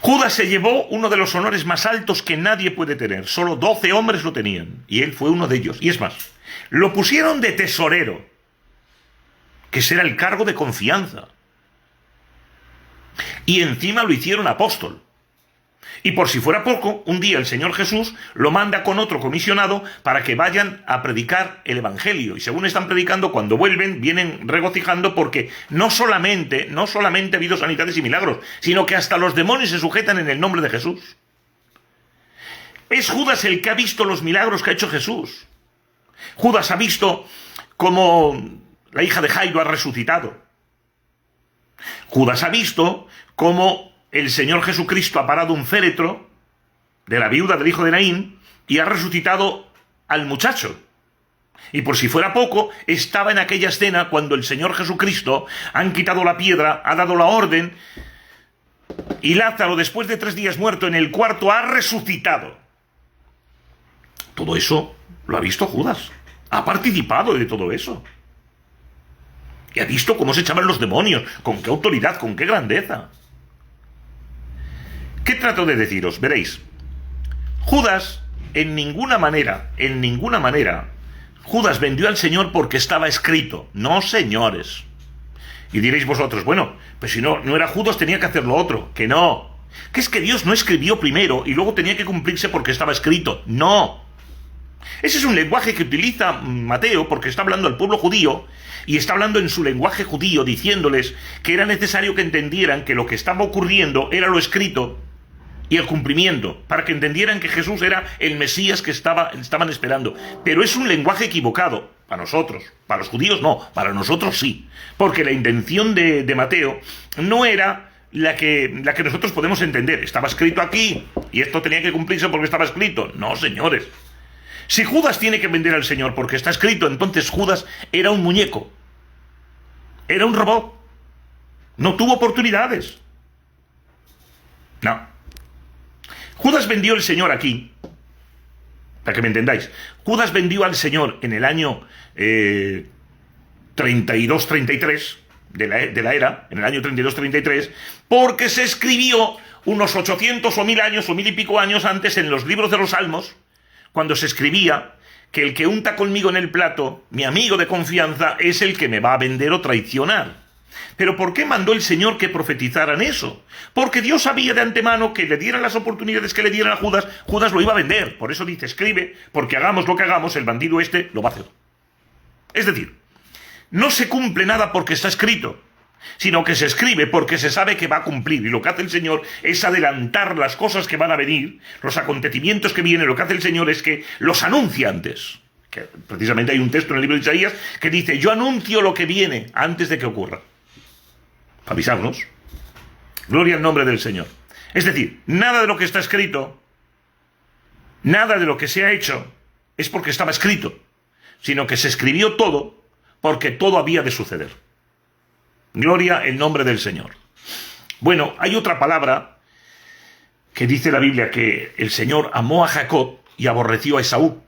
Judas se llevó uno de los honores más altos que nadie puede tener, solo 12 hombres lo tenían, y él fue uno de ellos, y es más, lo pusieron de tesorero, que será el cargo de confianza, y encima lo hicieron apóstol. Y por si fuera poco, un día el Señor Jesús lo manda con otro comisionado para que vayan a predicar el Evangelio. Y según están predicando, cuando vuelven, vienen regocijando porque no solamente ha habido sanidades y milagros, sino que hasta los demonios se sujetan en el nombre de Jesús. Es Judas el que ha visto los milagros que ha hecho Jesús. Judas ha visto cómo la hija de Jairo ha resucitado. Judas ha visto cómo el Señor Jesucristo ha parado un féretro de la viuda del hijo de Naín y ha resucitado al muchacho. Y por si fuera poco, estaba en aquella escena cuando el Señor Jesucristo han quitado la piedra, ha dado la orden, y Lázaro, después de 3 días muerto en el cuarto, ha resucitado. Todo eso lo ha visto Judas. Ha participado de todo eso. Y ha visto cómo se echaban los demonios, con qué autoridad, con qué grandeza. ¿Qué trato de deciros? Veréis, Judas en ninguna manera, Judas vendió al Señor porque estaba escrito. No, señores. Y diréis vosotros, bueno, pues si no era Judas tenía que hacer lo otro. Que no. Que es que Dios no escribió primero y luego tenía que cumplirse porque estaba escrito. No. Ese es un lenguaje que utiliza Mateo porque está hablando al pueblo judío y está hablando en su lenguaje judío diciéndoles que era necesario que entendieran que lo que estaba ocurriendo era lo escrito y el cumplimiento, para que entendieran que Jesús era el Mesías que estaban esperando. Pero es un lenguaje equivocado para nosotros. Para los judíos no, para nosotros sí. Porque la intención de Mateo no era la que nosotros podemos entender. Estaba escrito aquí, y esto tenía que cumplirse porque estaba escrito. No, señores. Si Judas tiene que vender al Señor porque está escrito, entonces Judas era un muñeco. Era un robot. No tuvo oportunidades. No. Judas vendió al Señor aquí, para que me entendáis. Judas vendió al Señor en el año 32-33 de la era, en el año 32-33, porque se escribió unos 800 o 1000 años o 1000 y pico años antes en los libros de los Salmos, cuando se escribía que el que unta conmigo en el plato, mi amigo de confianza, es el que me va a vender o traicionar. ¿Pero por qué mandó el Señor que profetizaran eso? Porque Dios sabía de antemano que le dieran las oportunidades que le dieran a Judas, Judas lo iba a vender. Por eso dice, escribe, porque hagamos lo que hagamos, el bandido este lo va a hacer. Es decir, no se cumple nada porque está escrito, sino que se escribe porque se sabe que va a cumplir. Y lo que hace el Señor es adelantar las cosas que van a venir, los acontecimientos que vienen. Lo que hace el Señor es que los anuncia antes. Que precisamente hay un texto en el libro de Isaías que dice, yo anuncio lo que viene antes de que ocurra. Para avisarnos. Gloria al nombre del Señor. Es decir, nada de lo que está escrito, nada de lo que se ha hecho, es porque estaba escrito, sino que se escribió todo porque todo había de suceder. Gloria al nombre del Señor. Bueno, hay otra palabra que dice la Biblia que el Señor amó a Jacob y aborreció a Esaú.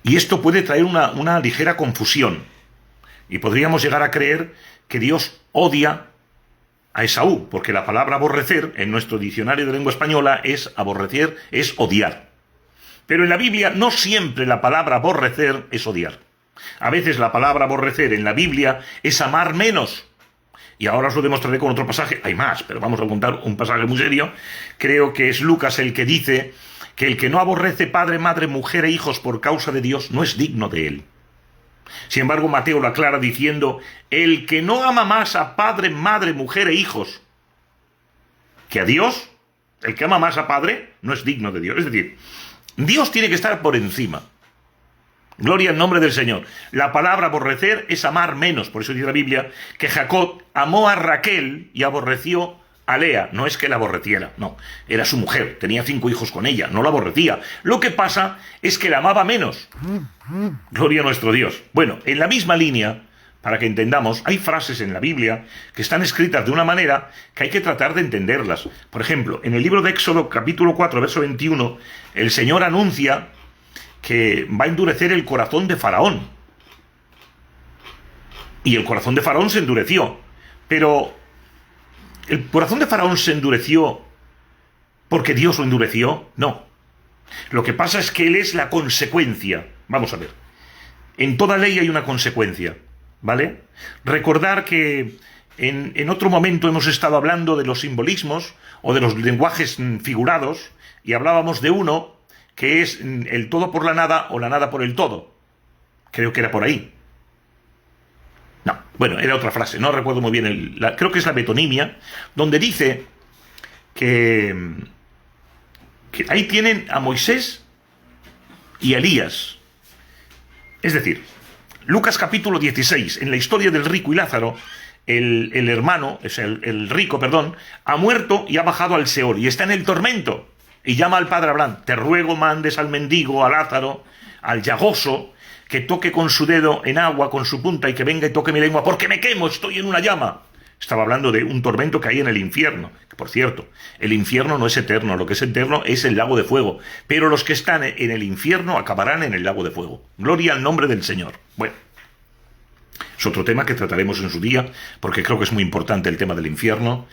Y esto puede traer una ligera confusión. Y podríamos llegar a creer que Dios odia a Esaú, porque la palabra aborrecer en nuestro diccionario de lengua española es aborrecer, es odiar. Pero en la Biblia no siempre la palabra aborrecer es odiar. A veces la palabra aborrecer en la Biblia es amar menos. Y ahora os lo demostraré con otro pasaje. Hay más, pero vamos a contar un pasaje muy serio. Creo que es Lucas el que dice que el que no aborrece padre, madre, mujer e hijos por causa de Dios no es digno de él. Sin embargo, Mateo lo aclara diciendo, el que no ama más a padre, madre, mujer e hijos que a Dios, el que ama más a padre, no es digno de Dios. Es decir, Dios tiene que estar por encima. Gloria al nombre del Señor. La palabra aborrecer es amar menos. Por eso dice la Biblia que Jacob amó a Raquel y aborreció a Lea. No es que la aborreciera, no. Era su mujer, tenía 5 hijos con ella, no la aborrecía. Lo que pasa es que la amaba menos. Gloria a nuestro Dios. Bueno, en la misma línea, para que entendamos, hay frases en la Biblia que están escritas de una manera que hay que tratar de entenderlas. Por ejemplo, en el libro de Éxodo, capítulo 4, verso 21, el Señor anuncia que va a endurecer el corazón de Faraón. Y el corazón de Faraón se endureció. Pero, ¿el corazón de Faraón se endureció porque Dios lo endureció? No. Lo que pasa es que él es la consecuencia. Vamos a ver. En toda ley hay una consecuencia, ¿vale? Recordar que en otro momento hemos estado hablando de los simbolismos o de los lenguajes figurados y hablábamos de uno que es el todo por la nada o la nada por el todo. Creo que era por ahí. No, bueno, era otra frase, no recuerdo muy bien, creo que es la metonimia, donde dice que ahí tienen a Moisés y a Elías. Es decir, Lucas capítulo 16, en la historia del rico y Lázaro, el hermano, es el rico, perdón, ha muerto y ha bajado al Seol y está en el tormento. Y llama al padre Abraham, te ruego mandes al mendigo, a Lázaro, al llagoso, que toque con su dedo en agua, con su punta, y que venga y toque mi lengua, porque me quemo, estoy en una llama. Estaba hablando de un tormento que hay en el infierno. Que, por cierto, el infierno no es eterno, lo que es eterno es el lago de fuego. Pero los que están en el infierno acabarán en el lago de fuego. Gloria al nombre del Señor. Bueno, es otro tema que trataremos en su día, porque creo que es muy importante el tema del infierno.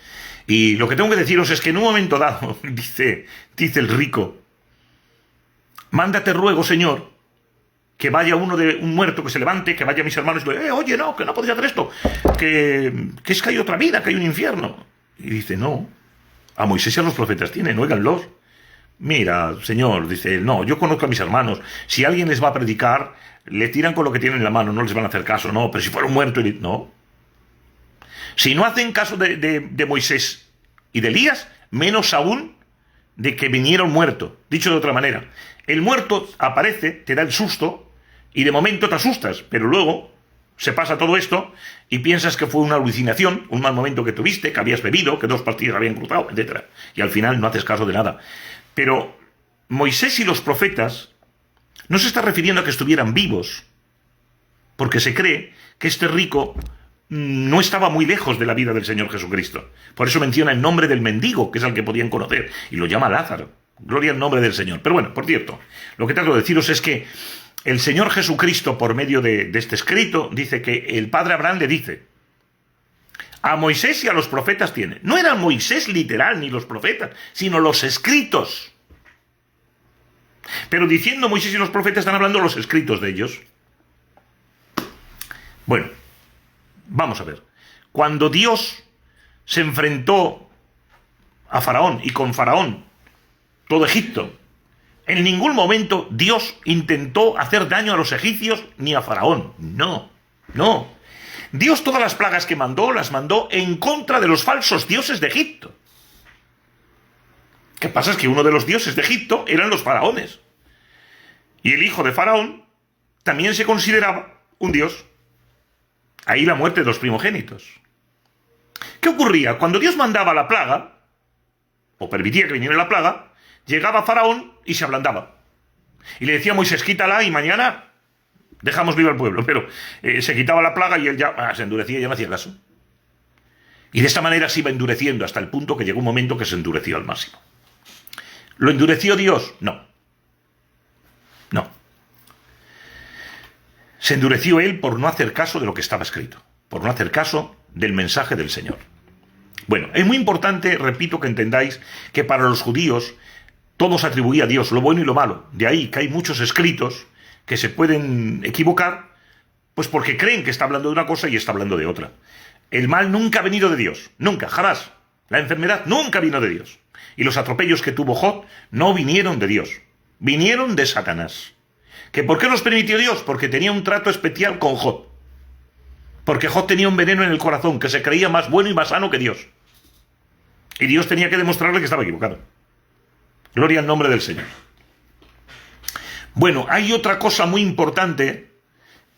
Y lo que tengo que deciros es que en un momento dado, dice el rico, mándate ruego, Señor, que vaya un muerto que se levante, que vaya a mis hermanos y le oye, no, que no podéis hacer esto, que es que hay otra vida, que hay un infierno. Y dice, no, a Moisés y a los profetas tienen, óiganlos. Mira, Señor, dice, no, yo conozco a mis hermanos, si alguien les va a predicar, le tiran con lo que tienen en la mano, no les van a hacer caso, no, pero si fuera un muerto, no. Si no hacen caso de Moisés y de Elías, menos aún de que viniera un muerto. Dicho de otra manera, el muerto aparece, te da el susto, y de momento te asustas, pero luego se pasa todo esto y piensas que fue una alucinación, un mal momento que tuviste, que habías bebido, que dos pastillas habían cruzado, etc. Y al final no haces caso de nada. Pero Moisés y los profetas no se está refiriendo a que estuvieran vivos, porque se cree que este rico no estaba muy lejos de la vida del Señor Jesucristo. Por eso menciona el nombre del mendigo, que es al que podían conocer, y lo llama Lázaro. Gloria al nombre del Señor. Pero bueno, por cierto, lo que trato de deciros es que el Señor Jesucristo, por medio de este escrito, dice que el Padre Abraham le dice: a Moisés y a los profetas tiene. No era Moisés literal ni los profetas, sino los escritos. Pero diciendo Moisés y los profetas, están hablando los escritos de ellos. Bueno, vamos a ver. Cuando Dios se enfrentó a Faraón y con Faraón todo Egipto, en ningún momento Dios intentó hacer daño a los egipcios ni a Faraón. No, no. Dios todas las plagas que mandó, las mandó en contra de los falsos dioses de Egipto. ¿Qué pasa? Es que uno de los dioses de Egipto eran los faraones. Y el hijo de Faraón también se consideraba un dios. Ahí la muerte de los primogénitos. ¿Qué ocurría? Cuando Dios mandaba la plaga, o permitía que viniera la plaga, llegaba Faraón y se ablandaba. Y le decía a Moisés: quítala y mañana dejamos vivo al pueblo. Pero se quitaba la plaga y él ya se endurecía y ya no hacía caso. Y de esta manera se iba endureciendo hasta el punto que llegó un momento que se endureció al máximo. ¿Lo endureció Dios? No. No. Se endureció él por no hacer caso de lo que estaba escrito, por no hacer caso del mensaje del Señor. Bueno, es muy importante, repito, que entendáis que para los judíos todo se atribuía a Dios, lo bueno y lo malo. De ahí que hay muchos escritos que se pueden equivocar, pues porque creen que está hablando de una cosa y está hablando de otra. El mal nunca ha venido de Dios, nunca, jamás. La enfermedad nunca vino de Dios. Y los atropellos que tuvo Job no vinieron de Dios, vinieron de Satanás. ¿Que por qué los permitió Dios? Porque tenía un trato especial con Job. Porque Job tenía un veneno en el corazón, que se creía más bueno y más sano que Dios. Y Dios tenía que demostrarle que estaba equivocado. Gloria al nombre del Señor. Bueno, hay otra cosa muy importante,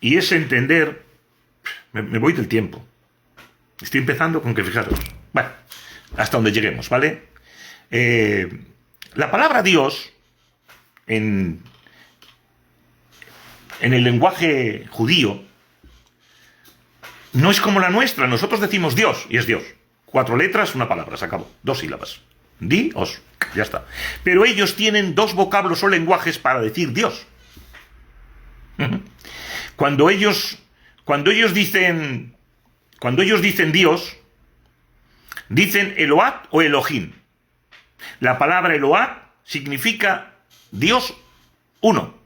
y es entender... Me voy del tiempo. Estoy empezando con que fijaros. Bueno, hasta donde lleguemos, ¿vale? La palabra Dios, en el lenguaje judío, no es como la nuestra. Nosotros decimos Dios, y es Dios. 4 letras, una palabra, se acabó. 2 sílabas. Dios, ya está. Pero ellos tienen 2 vocablos o lenguajes para decir Dios. Cuando ellos dicen Dios, dicen Eloat o Elohim. La palabra Eloat significa Dios uno,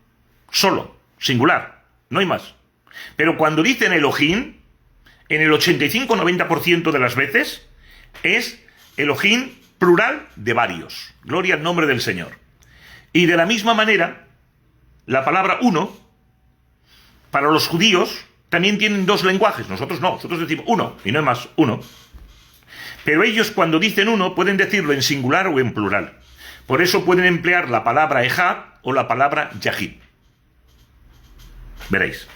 solo, singular, no hay más. Pero cuando dicen Elohim, en el 85-90% de las veces, es Elohim plural de varios. Gloria al nombre del Señor. Y de la misma manera, la palabra uno, para los judíos, también tienen 2 lenguajes. Nosotros no, nosotros decimos uno, y no hay más, uno. Pero ellos cuando dicen uno, pueden decirlo en singular o en plural. Por eso pueden emplear la palabra Ejad o la palabra Yahid. Veréis.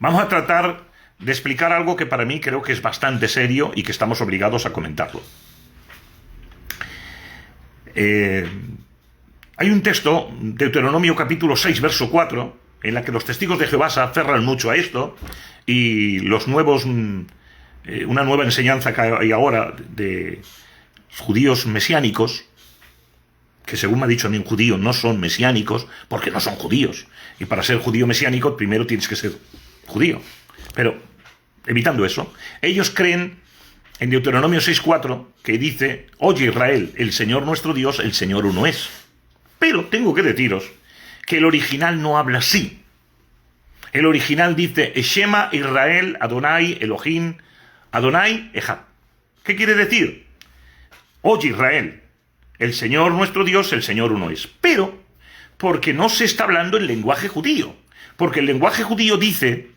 Vamos a tratar de explicar algo que para mí creo que es bastante serio y que estamos obligados a comentarlo. Hay un texto, Deuteronomio capítulo 6, verso 4, en la que los testigos de Jehová se aferran mucho a esto, y los nuevos, una nueva enseñanza que hay ahora de judíos mesiánicos, que según me ha dicho a mí un judío, no son mesiánicos, porque no son judíos. Y para ser judío mesiánico, primero tienes que ser judío. Pero, evitando eso, ellos creen en Deuteronomio 6.4, que dice: oye Israel, el Señor nuestro Dios, el Señor uno es. Pero tengo que deciros que el original no habla así. El original dice: Shema Israel Adonai Elohim Adonai Ejad. ¿Qué quiere decir? Oye Israel, el Señor nuestro Dios, el Señor uno es. Pero, porque no se está hablando en lenguaje judío. Porque el lenguaje judío dice,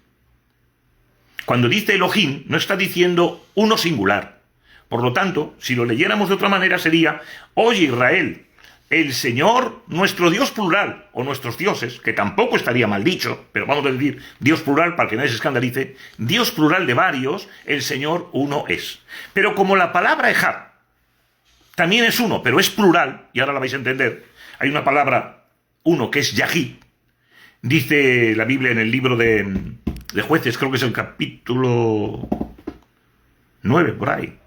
cuando dice Elohim, no está diciendo uno singular. Por lo tanto, si lo leyéramos de otra manera sería: oye Israel, el Señor, nuestro Dios plural, o nuestros dioses, que tampoco estaría mal dicho, pero vamos a decir Dios plural para que nadie se escandalice, Dios plural de varios, el Señor uno es. Pero como la palabra Ejad también es uno, pero es plural, y ahora la vais a entender, hay una palabra uno que es Yahid, dice la Biblia en el libro de Jueces, creo que es el capítulo 9, por ahí.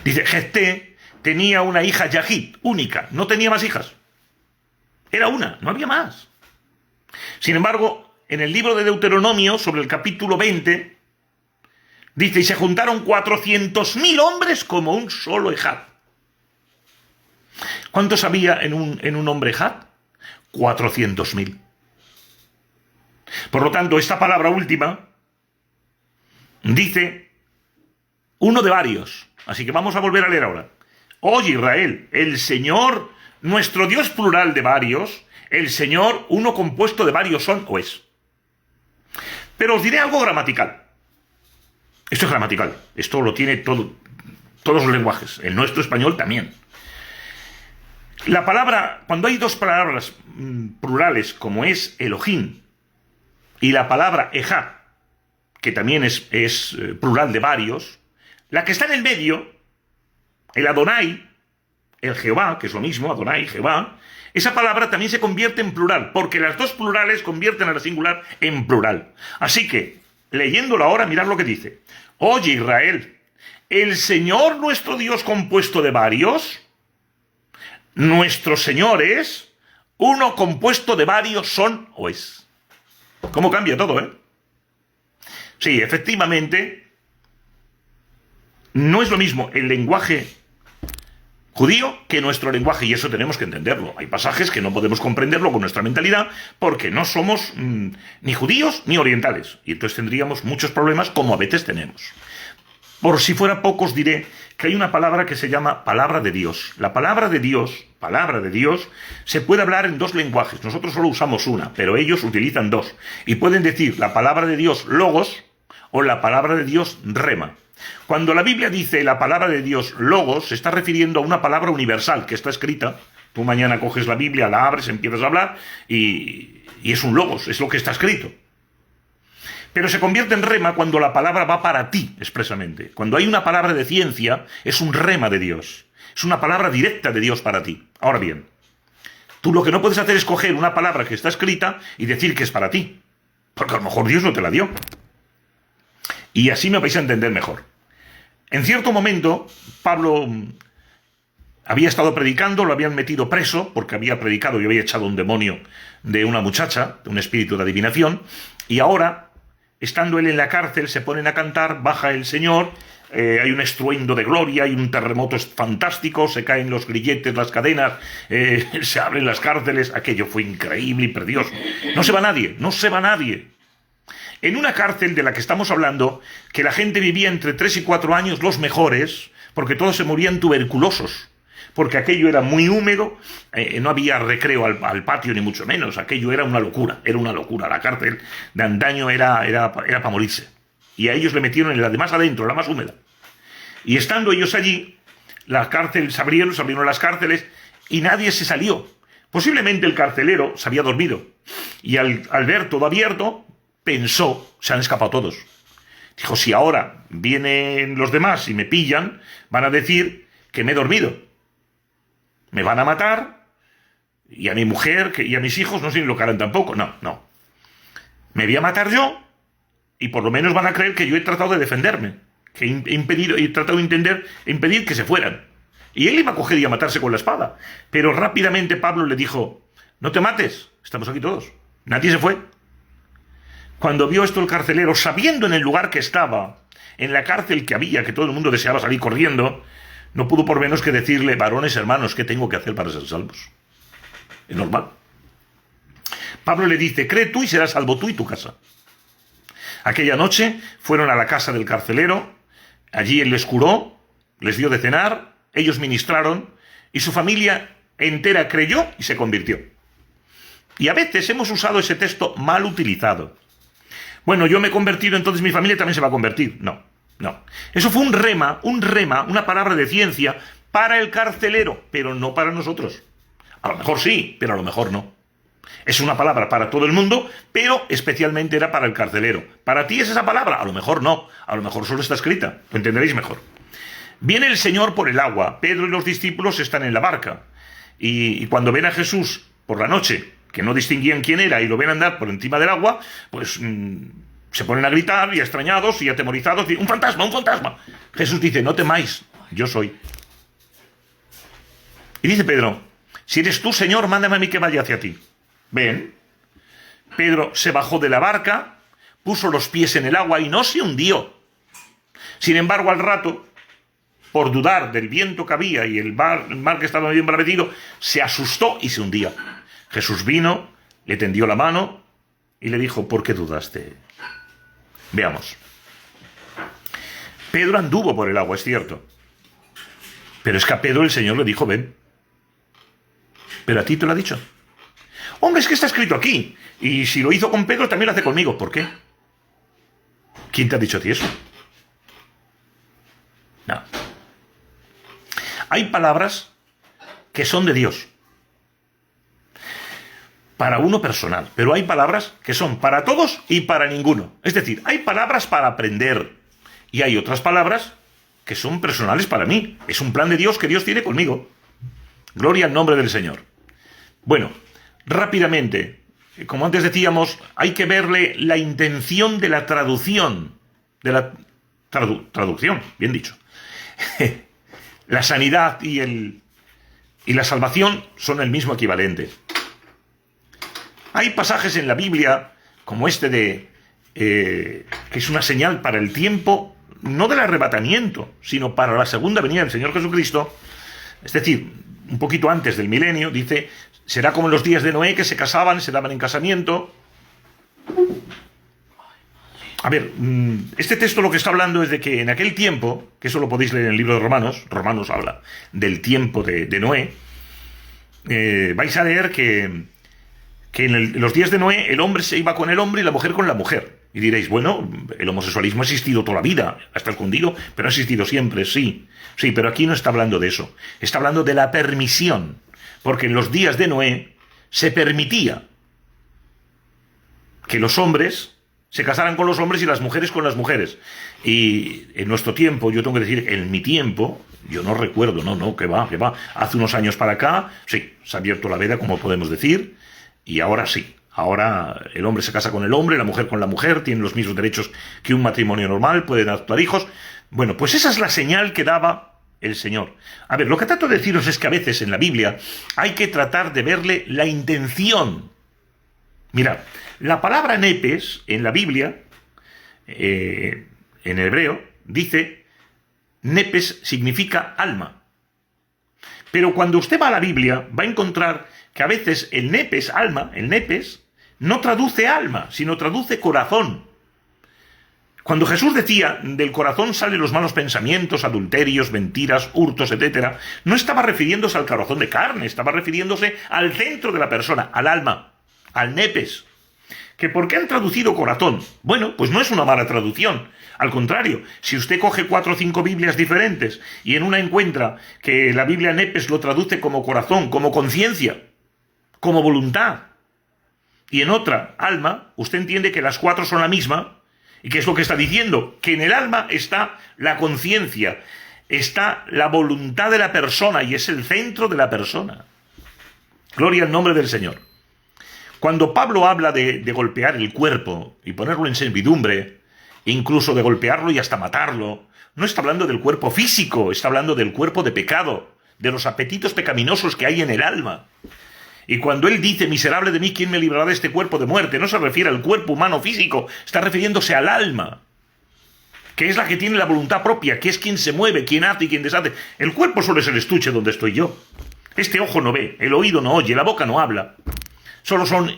Dice, Jefté tenía una hija Yahid, única, no tenía más hijas. Era una, no había más. Sin embargo, en el libro de Deuteronomio, sobre el capítulo 20, dice, y se juntaron 400.000 hombres como un solo Ejad. ¿Cuántos había en un hombre Ejad? 400.000. Por lo tanto, esta palabra última dice uno de varios. Así que vamos a volver a leer ahora. Oye, Israel, el Señor, nuestro Dios plural de varios, el Señor, uno compuesto de varios son o es. Pero os diré algo gramatical. Esto es gramatical. Esto lo tiene todos los lenguajes. El nuestro español también. La palabra, cuando hay dos palabras plurales, como es Elohim, y la palabra Ejad, que también es plural de varios, la que está en el medio, el Adonai, el Jehová, que es lo mismo, Adonai, Jehová, esa palabra también se convierte en plural, porque las dos plurales convierten a la singular en plural. Así que, leyéndolo ahora, mirad lo que dice. Oye, Israel, el Señor nuestro Dios compuesto de varios, nuestros señores, uno compuesto de varios son o es. ¿Cómo cambia todo, eh? Sí, efectivamente, no es lo mismo el lenguaje judío que nuestro lenguaje, y eso tenemos que entenderlo. Hay pasajes que no podemos comprenderlo con nuestra mentalidad porque no somos ni judíos ni orientales, y entonces tendríamos muchos problemas como a veces tenemos. Por si fuera poco, os diré que hay una palabra que se llama palabra de Dios. La palabra de Dios, se puede hablar en dos lenguajes. Nosotros solo usamos una, pero ellos utilizan dos. Y pueden decir la palabra de Dios logos o la palabra de Dios rema. Cuando la Biblia dice la palabra de Dios logos, se está refiriendo a una palabra universal que está escrita. Tú mañana coges la Biblia, la abres, empiezas a hablar y es un logos, es lo que está escrito. Pero se convierte en rema cuando la palabra va para ti, expresamente. Cuando hay una palabra de ciencia, es un rema de Dios. Es una palabra directa de Dios para ti. Ahora bien, tú lo que no puedes hacer es coger una palabra que está escrita y decir que es para ti. Porque a lo mejor Dios no te la dio. Y así me vais a entender mejor. En cierto momento, Pablo había estado predicando, lo habían metido preso, porque había predicado y había echado un demonio de una muchacha, de un espíritu de adivinación, y ahora, estando él en la cárcel, se ponen a cantar, baja el Señor, hay un estruendo de gloria, hay un terremoto fantástico, se caen los grilletes, las cadenas, se abren las cárceles, aquello fue increíble y precioso. No se va nadie, no se va nadie. En una cárcel de la que estamos hablando, que la gente vivía entre 3 y 4 años, los mejores, porque todos se morían tuberculosos, porque aquello era muy húmedo, no había recreo al patio ni mucho menos, aquello era una locura, la cárcel de antaño era para morirse, y a ellos le metieron en la de más adentro, la más húmeda, y estando ellos allí, la cárcel se abrieron las cárceles, y nadie se salió. Posiblemente el carcelero se había dormido, y al ver todo abierto, pensó, se han escapado todos. Dijo, si ahora vienen los demás y me pillan, van a decir que me he dormido. Me van a matar, y a mi mujer y a mis hijos no sé ni lo que harán tampoco. No. Me voy a matar yo, y por lo menos van a creer que yo he tratado de defenderme, que he tratado de impedir que se fueran. Y él iba a coger y a matarse con la espada. Pero rápidamente Pablo le dijo, no te mates, estamos aquí todos. Nadie se fue. Cuando vio esto el carcelero, sabiendo en el lugar que estaba, en la cárcel que había, que todo el mundo deseaba salir corriendo, no pudo por menos que decirle, varones hermanos, ¿qué tengo que hacer para ser salvos? Es normal. Pablo le dice, cree tú y serás salvo tú y tu casa. Aquella noche fueron a la casa del carcelero, allí él les curó, les dio de cenar, ellos ministraron, y su familia entera creyó y se convirtió. Y a veces hemos usado ese texto mal utilizado. Bueno, yo me he convertido, entonces mi familia también se va a convertir. No. Eso fue un rema, una palabra de ciencia para el carcelero, pero no para nosotros. A lo mejor sí, pero a lo mejor no. Es una palabra para todo el mundo, pero especialmente era para el carcelero. ¿Para ti es esa palabra? A lo mejor no. A lo mejor solo está escrita. Lo entenderéis mejor. Viene el Señor por el agua. Pedro y los discípulos están en la barca. Y cuando ven a Jesús por la noche, que no distinguían quién era, y lo ven andar por encima del agua, pues se ponen a gritar y extrañados y atemorizados. ¡Un fantasma, un fantasma! Jesús dice, no temáis, yo soy. Y dice Pedro, si eres tú, Señor, mándame a mí que vaya hacia ti. Ven. Pedro se bajó de la barca, puso los pies en el agua y no se hundió. Sin embargo, al rato, por dudar del viento que había y el mar que estaba medio embravecido, se asustó y se hundía. Jesús vino, le tendió la mano y le dijo, ¿por qué dudaste? Veamos. Pedro anduvo por el agua, es cierto. Pero es que a Pedro el Señor le dijo, ven. Pero a ti te lo ha dicho. Hombre, es que está escrito aquí. Y si lo hizo con Pedro, también lo hace conmigo. ¿Por qué? ¿Quién te ha dicho a ti eso? No. Hay palabras que son de Dios. Para uno personal. Pero hay palabras que son para todos y para ninguno. Es decir, hay palabras para aprender. Y hay otras palabras que son personales para mí. Es un plan de Dios que Dios tiene conmigo. Gloria al nombre del Señor. Bueno, rápidamente, como antes decíamos, hay que verle la intención de la traducción. De la traducción, bien dicho. La sanidad y la salvación son el mismo equivalente. Hay pasajes en la Biblia, como este que es una señal para el tiempo, no del arrebatamiento, sino para la segunda venida del Señor Jesucristo. Es decir, un poquito antes del milenio, dice, será como en los días de Noé, que se casaban, se daban en casamiento. A ver, este texto lo que está hablando es de que en aquel tiempo, que eso lo podéis leer en el libro de Romanos, Romanos habla del tiempo de Noé, vais a leer que en los días de Noé el hombre se iba con el hombre y la mujer con la mujer. Y diréis, bueno, el homosexualismo ha existido toda la vida, está escondido, pero ha existido siempre, sí. Sí, pero aquí no está hablando de eso. Está hablando de la permisión. Porque en los días de Noé se permitía que los hombres se casaran con los hombres y las mujeres con las mujeres. Y en nuestro tiempo, yo tengo que decir, en mi tiempo, yo no recuerdo, no, que va. Hace unos años para acá, sí, se ha abierto la veda, como podemos decir, y ahora sí. Ahora el hombre se casa con el hombre, la mujer con la mujer, tienen los mismos derechos que un matrimonio normal, pueden adoptar hijos. Bueno, pues esa es la señal que daba el Señor. A ver, lo que trato de deciros es que a veces en la Biblia hay que tratar de verle la intención. Mirad, la palabra nepes en la Biblia, en hebreo, dice, nepes significa alma. Pero cuando usted va a la Biblia, va a encontrar que a veces el nepes, alma, el nepes, no traduce alma, sino traduce corazón. Cuando Jesús decía, del corazón salen los malos pensamientos, adulterios, mentiras, hurtos, etc., no estaba refiriéndose al corazón de carne, estaba refiriéndose al centro de la persona, al alma, al nepes. ¿Que por qué han traducido corazón? Bueno, pues no es una mala traducción. Al contrario, si usted coge 4 o 5 Biblias diferentes y en una encuentra que la Biblia nepes lo traduce como corazón, como conciencia, como voluntad, y en otra, alma, usted entiende que las 4 son la misma. ¿Y qué es lo que está diciendo? Que en el alma está la conciencia, está la voluntad de la persona y es el centro de la persona. Gloria al nombre del Señor. Cuando Pablo habla de golpear el cuerpo y ponerlo en servidumbre, incluso de golpearlo y hasta matarlo, no está hablando del cuerpo físico, está hablando del cuerpo de pecado, de los apetitos pecaminosos que hay en el alma. Y cuando él dice, miserable de mí, ¿quién me librará de este cuerpo de muerte? No se refiere al cuerpo humano físico, está refiriéndose al alma, que es la que tiene la voluntad propia, que es quien se mueve, quien hace y quien deshace. El cuerpo solo es el estuche donde estoy yo. Este ojo no ve, el oído no oye, la boca no habla. Solo son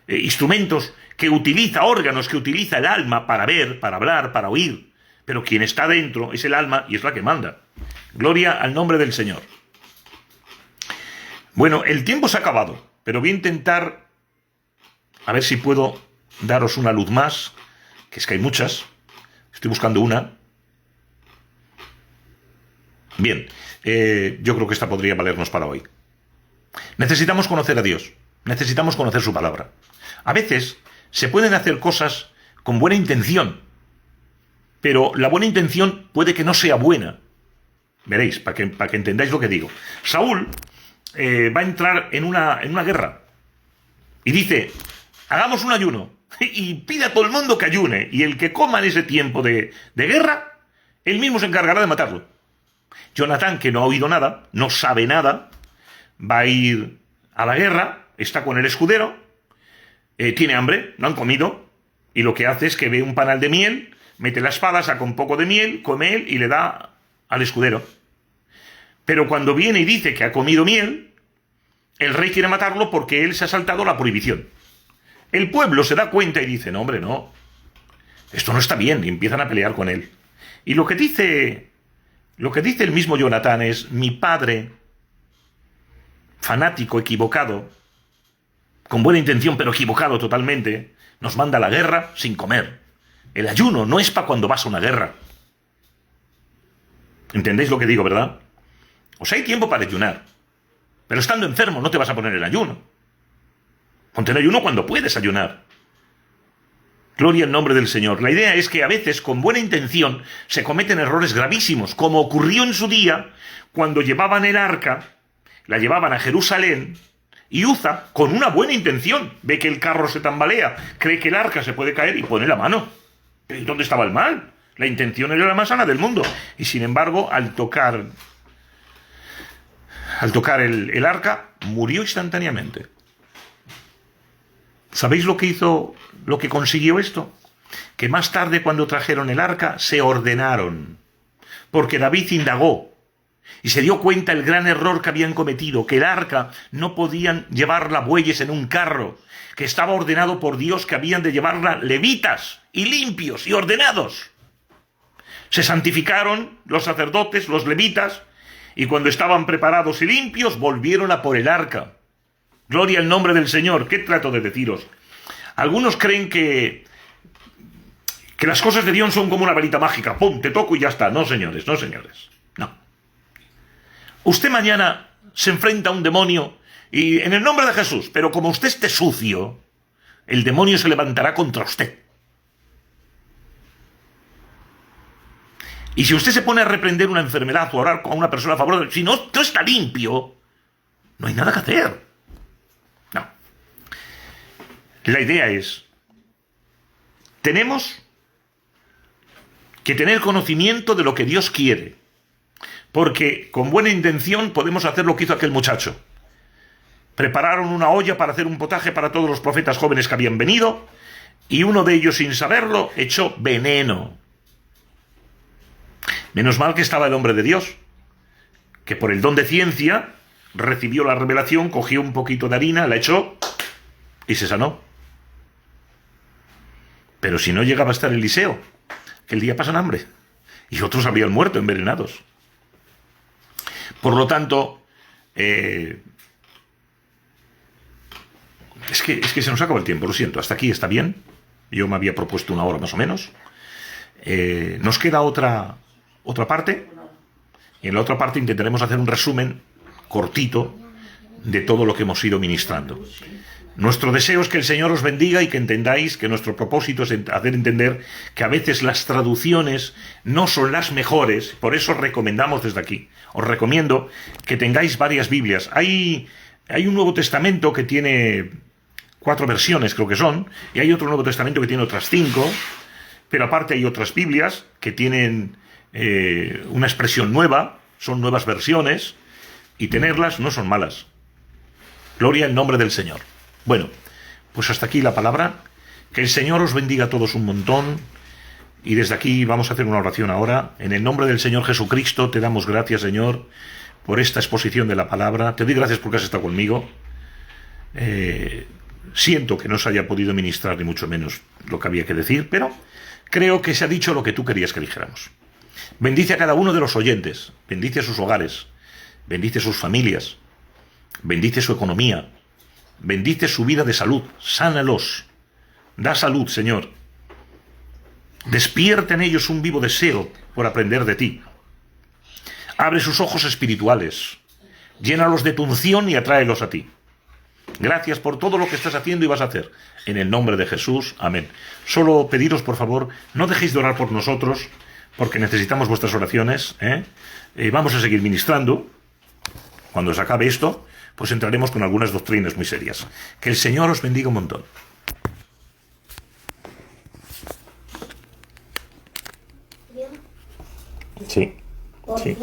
instrumentos que utiliza, órganos que utiliza el alma para ver, para hablar, para oír. Pero quien está dentro es el alma y es la que manda. Gloria al nombre del Señor. Bueno, el tiempo se ha acabado, pero voy a intentar, a ver si puedo daros una luz más, que es que hay muchas, estoy buscando una. Bien, yo creo que esta podría valernos para hoy. Necesitamos conocer a Dios, necesitamos conocer su palabra. A veces se pueden hacer cosas con buena intención, pero la buena intención puede que no sea buena. Veréis, para que entendáis lo que digo. Saúl va a entrar en una guerra y dice, hagamos un ayuno y pide a todo el mundo que ayune, y el que coma en ese tiempo de guerra, él mismo se encargará de matarlo. Jonatán, que no ha oído nada, no sabe nada, va a ir a la guerra, está con el escudero, tiene hambre, no han comido, y lo que hace es que ve un panal de miel, mete la espada, saca un poco de miel, come él y le da al escudero. Pero cuando viene y dice que ha comido miel, el rey quiere matarlo porque él se ha saltado la prohibición. El pueblo se da cuenta y dice, no, hombre, no, esto no está bien, y empiezan a pelear con él. Y lo que dice el mismo Jonatán es, mi padre, fanático, equivocado, con buena intención pero equivocado totalmente, nos manda a la guerra sin comer. El ayuno no es para cuando vas a una guerra. ¿Entendéis lo que digo, verdad? O sea, hay tiempo para ayunar, pero estando enfermo no te vas a poner el ayuno. Ponte el ayuno cuando puedes ayunar. Gloria al nombre del Señor. La idea es que a veces, con buena intención, se cometen errores gravísimos, como ocurrió en su día, cuando llevaban el arca, la llevaban a Jerusalén, y Uza, con una buena intención, ve que el carro se tambalea, cree que el arca se puede caer y pone la mano. ¿Y dónde estaba el mal? La intención era la más sana del mundo. Y sin embargo, al tocar el arca, murió instantáneamente. ¿Sabéis lo que hizo, lo que consiguió esto? Que más tarde, cuando trajeron el arca, se ordenaron. Porque David indagó y se dio cuenta el gran error que habían cometido, que el arca no podían llevarla bueyes en un carro, que estaba ordenado por Dios que habían de llevarla levitas y limpios y ordenados. Se santificaron los sacerdotes, los levitas, y cuando estaban preparados y limpios, volvieron a por el arca. Gloria al nombre del Señor. ¿Qué trato de deciros? Algunos creen que las cosas de Dios son como una varita mágica. ¡Pum! Te toco y ya está. No, señores, no, señores. No. Usted mañana se enfrenta a un demonio y en el nombre de Jesús, pero como usted esté sucio, el demonio se levantará contra usted. Y si usted se pone a reprender una enfermedad o a orar con una persona a favor, si no está limpio, no hay nada que hacer. No. La idea es, tenemos que tener conocimiento de lo que Dios quiere, porque con buena intención podemos hacer lo que hizo aquel muchacho. Prepararon una olla para hacer un potaje para todos los profetas jóvenes que habían venido, y uno de ellos, sin saberlo, echó veneno. Menos mal que estaba el hombre de Dios, que por el don de ciencia recibió la revelación, cogió un poquito de harina, la echó y se sanó. Pero si no llegaba a estar Eliseo, que el día pasan hambre, y otros habrían muerto envenenados. Por lo tanto, es que se nos acaba el tiempo, lo siento. Hasta aquí está bien. Yo me había propuesto 1 hora más o menos. Nos queda otra parte, y en la otra parte intentaremos hacer un resumen cortito de todo lo que hemos ido ministrando. Nuestro deseo es que el Señor os bendiga y que entendáis que nuestro propósito es hacer entender que a veces las traducciones no son las mejores, por eso os recomendamos desde aquí. Os recomiendo que tengáis varias Biblias. Hay un Nuevo Testamento que tiene 4 versiones, creo que son, y hay otro Nuevo Testamento que tiene otras 5, pero aparte hay otras Biblias que tienen una expresión nueva, son nuevas versiones, y tenerlas no son malas. Gloria al nombre del Señor. Bueno, pues hasta aquí la palabra. Que el Señor os bendiga a todos un montón. Y desde aquí vamos a hacer una oración ahora. En el nombre del Señor Jesucristo te damos gracias, Señor, por esta exposición de la palabra. Te doy gracias porque has estado conmigo. Siento que no se haya podido ministrar ni mucho menos lo que había que decir, pero creo que se ha dicho lo que tú querías que dijéramos. Bendice a cada uno de los oyentes. Bendice a sus hogares. Bendice a sus familias. Bendice su economía. Bendice su vida de salud, sánalos, da salud, Señor. Despierta en ellos un vivo deseo por aprender de ti. Abre sus ojos espirituales, Llénalos de tu unción y atráelos a ti. Gracias por todo lo que estás haciendo y vas a hacer. En el nombre de Jesús. Amén. Solo pediros, por favor, no dejéis de orar por nosotros, porque necesitamos vuestras oraciones. Vamos a seguir ministrando. Cuando se acabe esto, pues entraremos con algunas doctrinas muy serias. Que el Señor os bendiga un montón. Sí. Sí.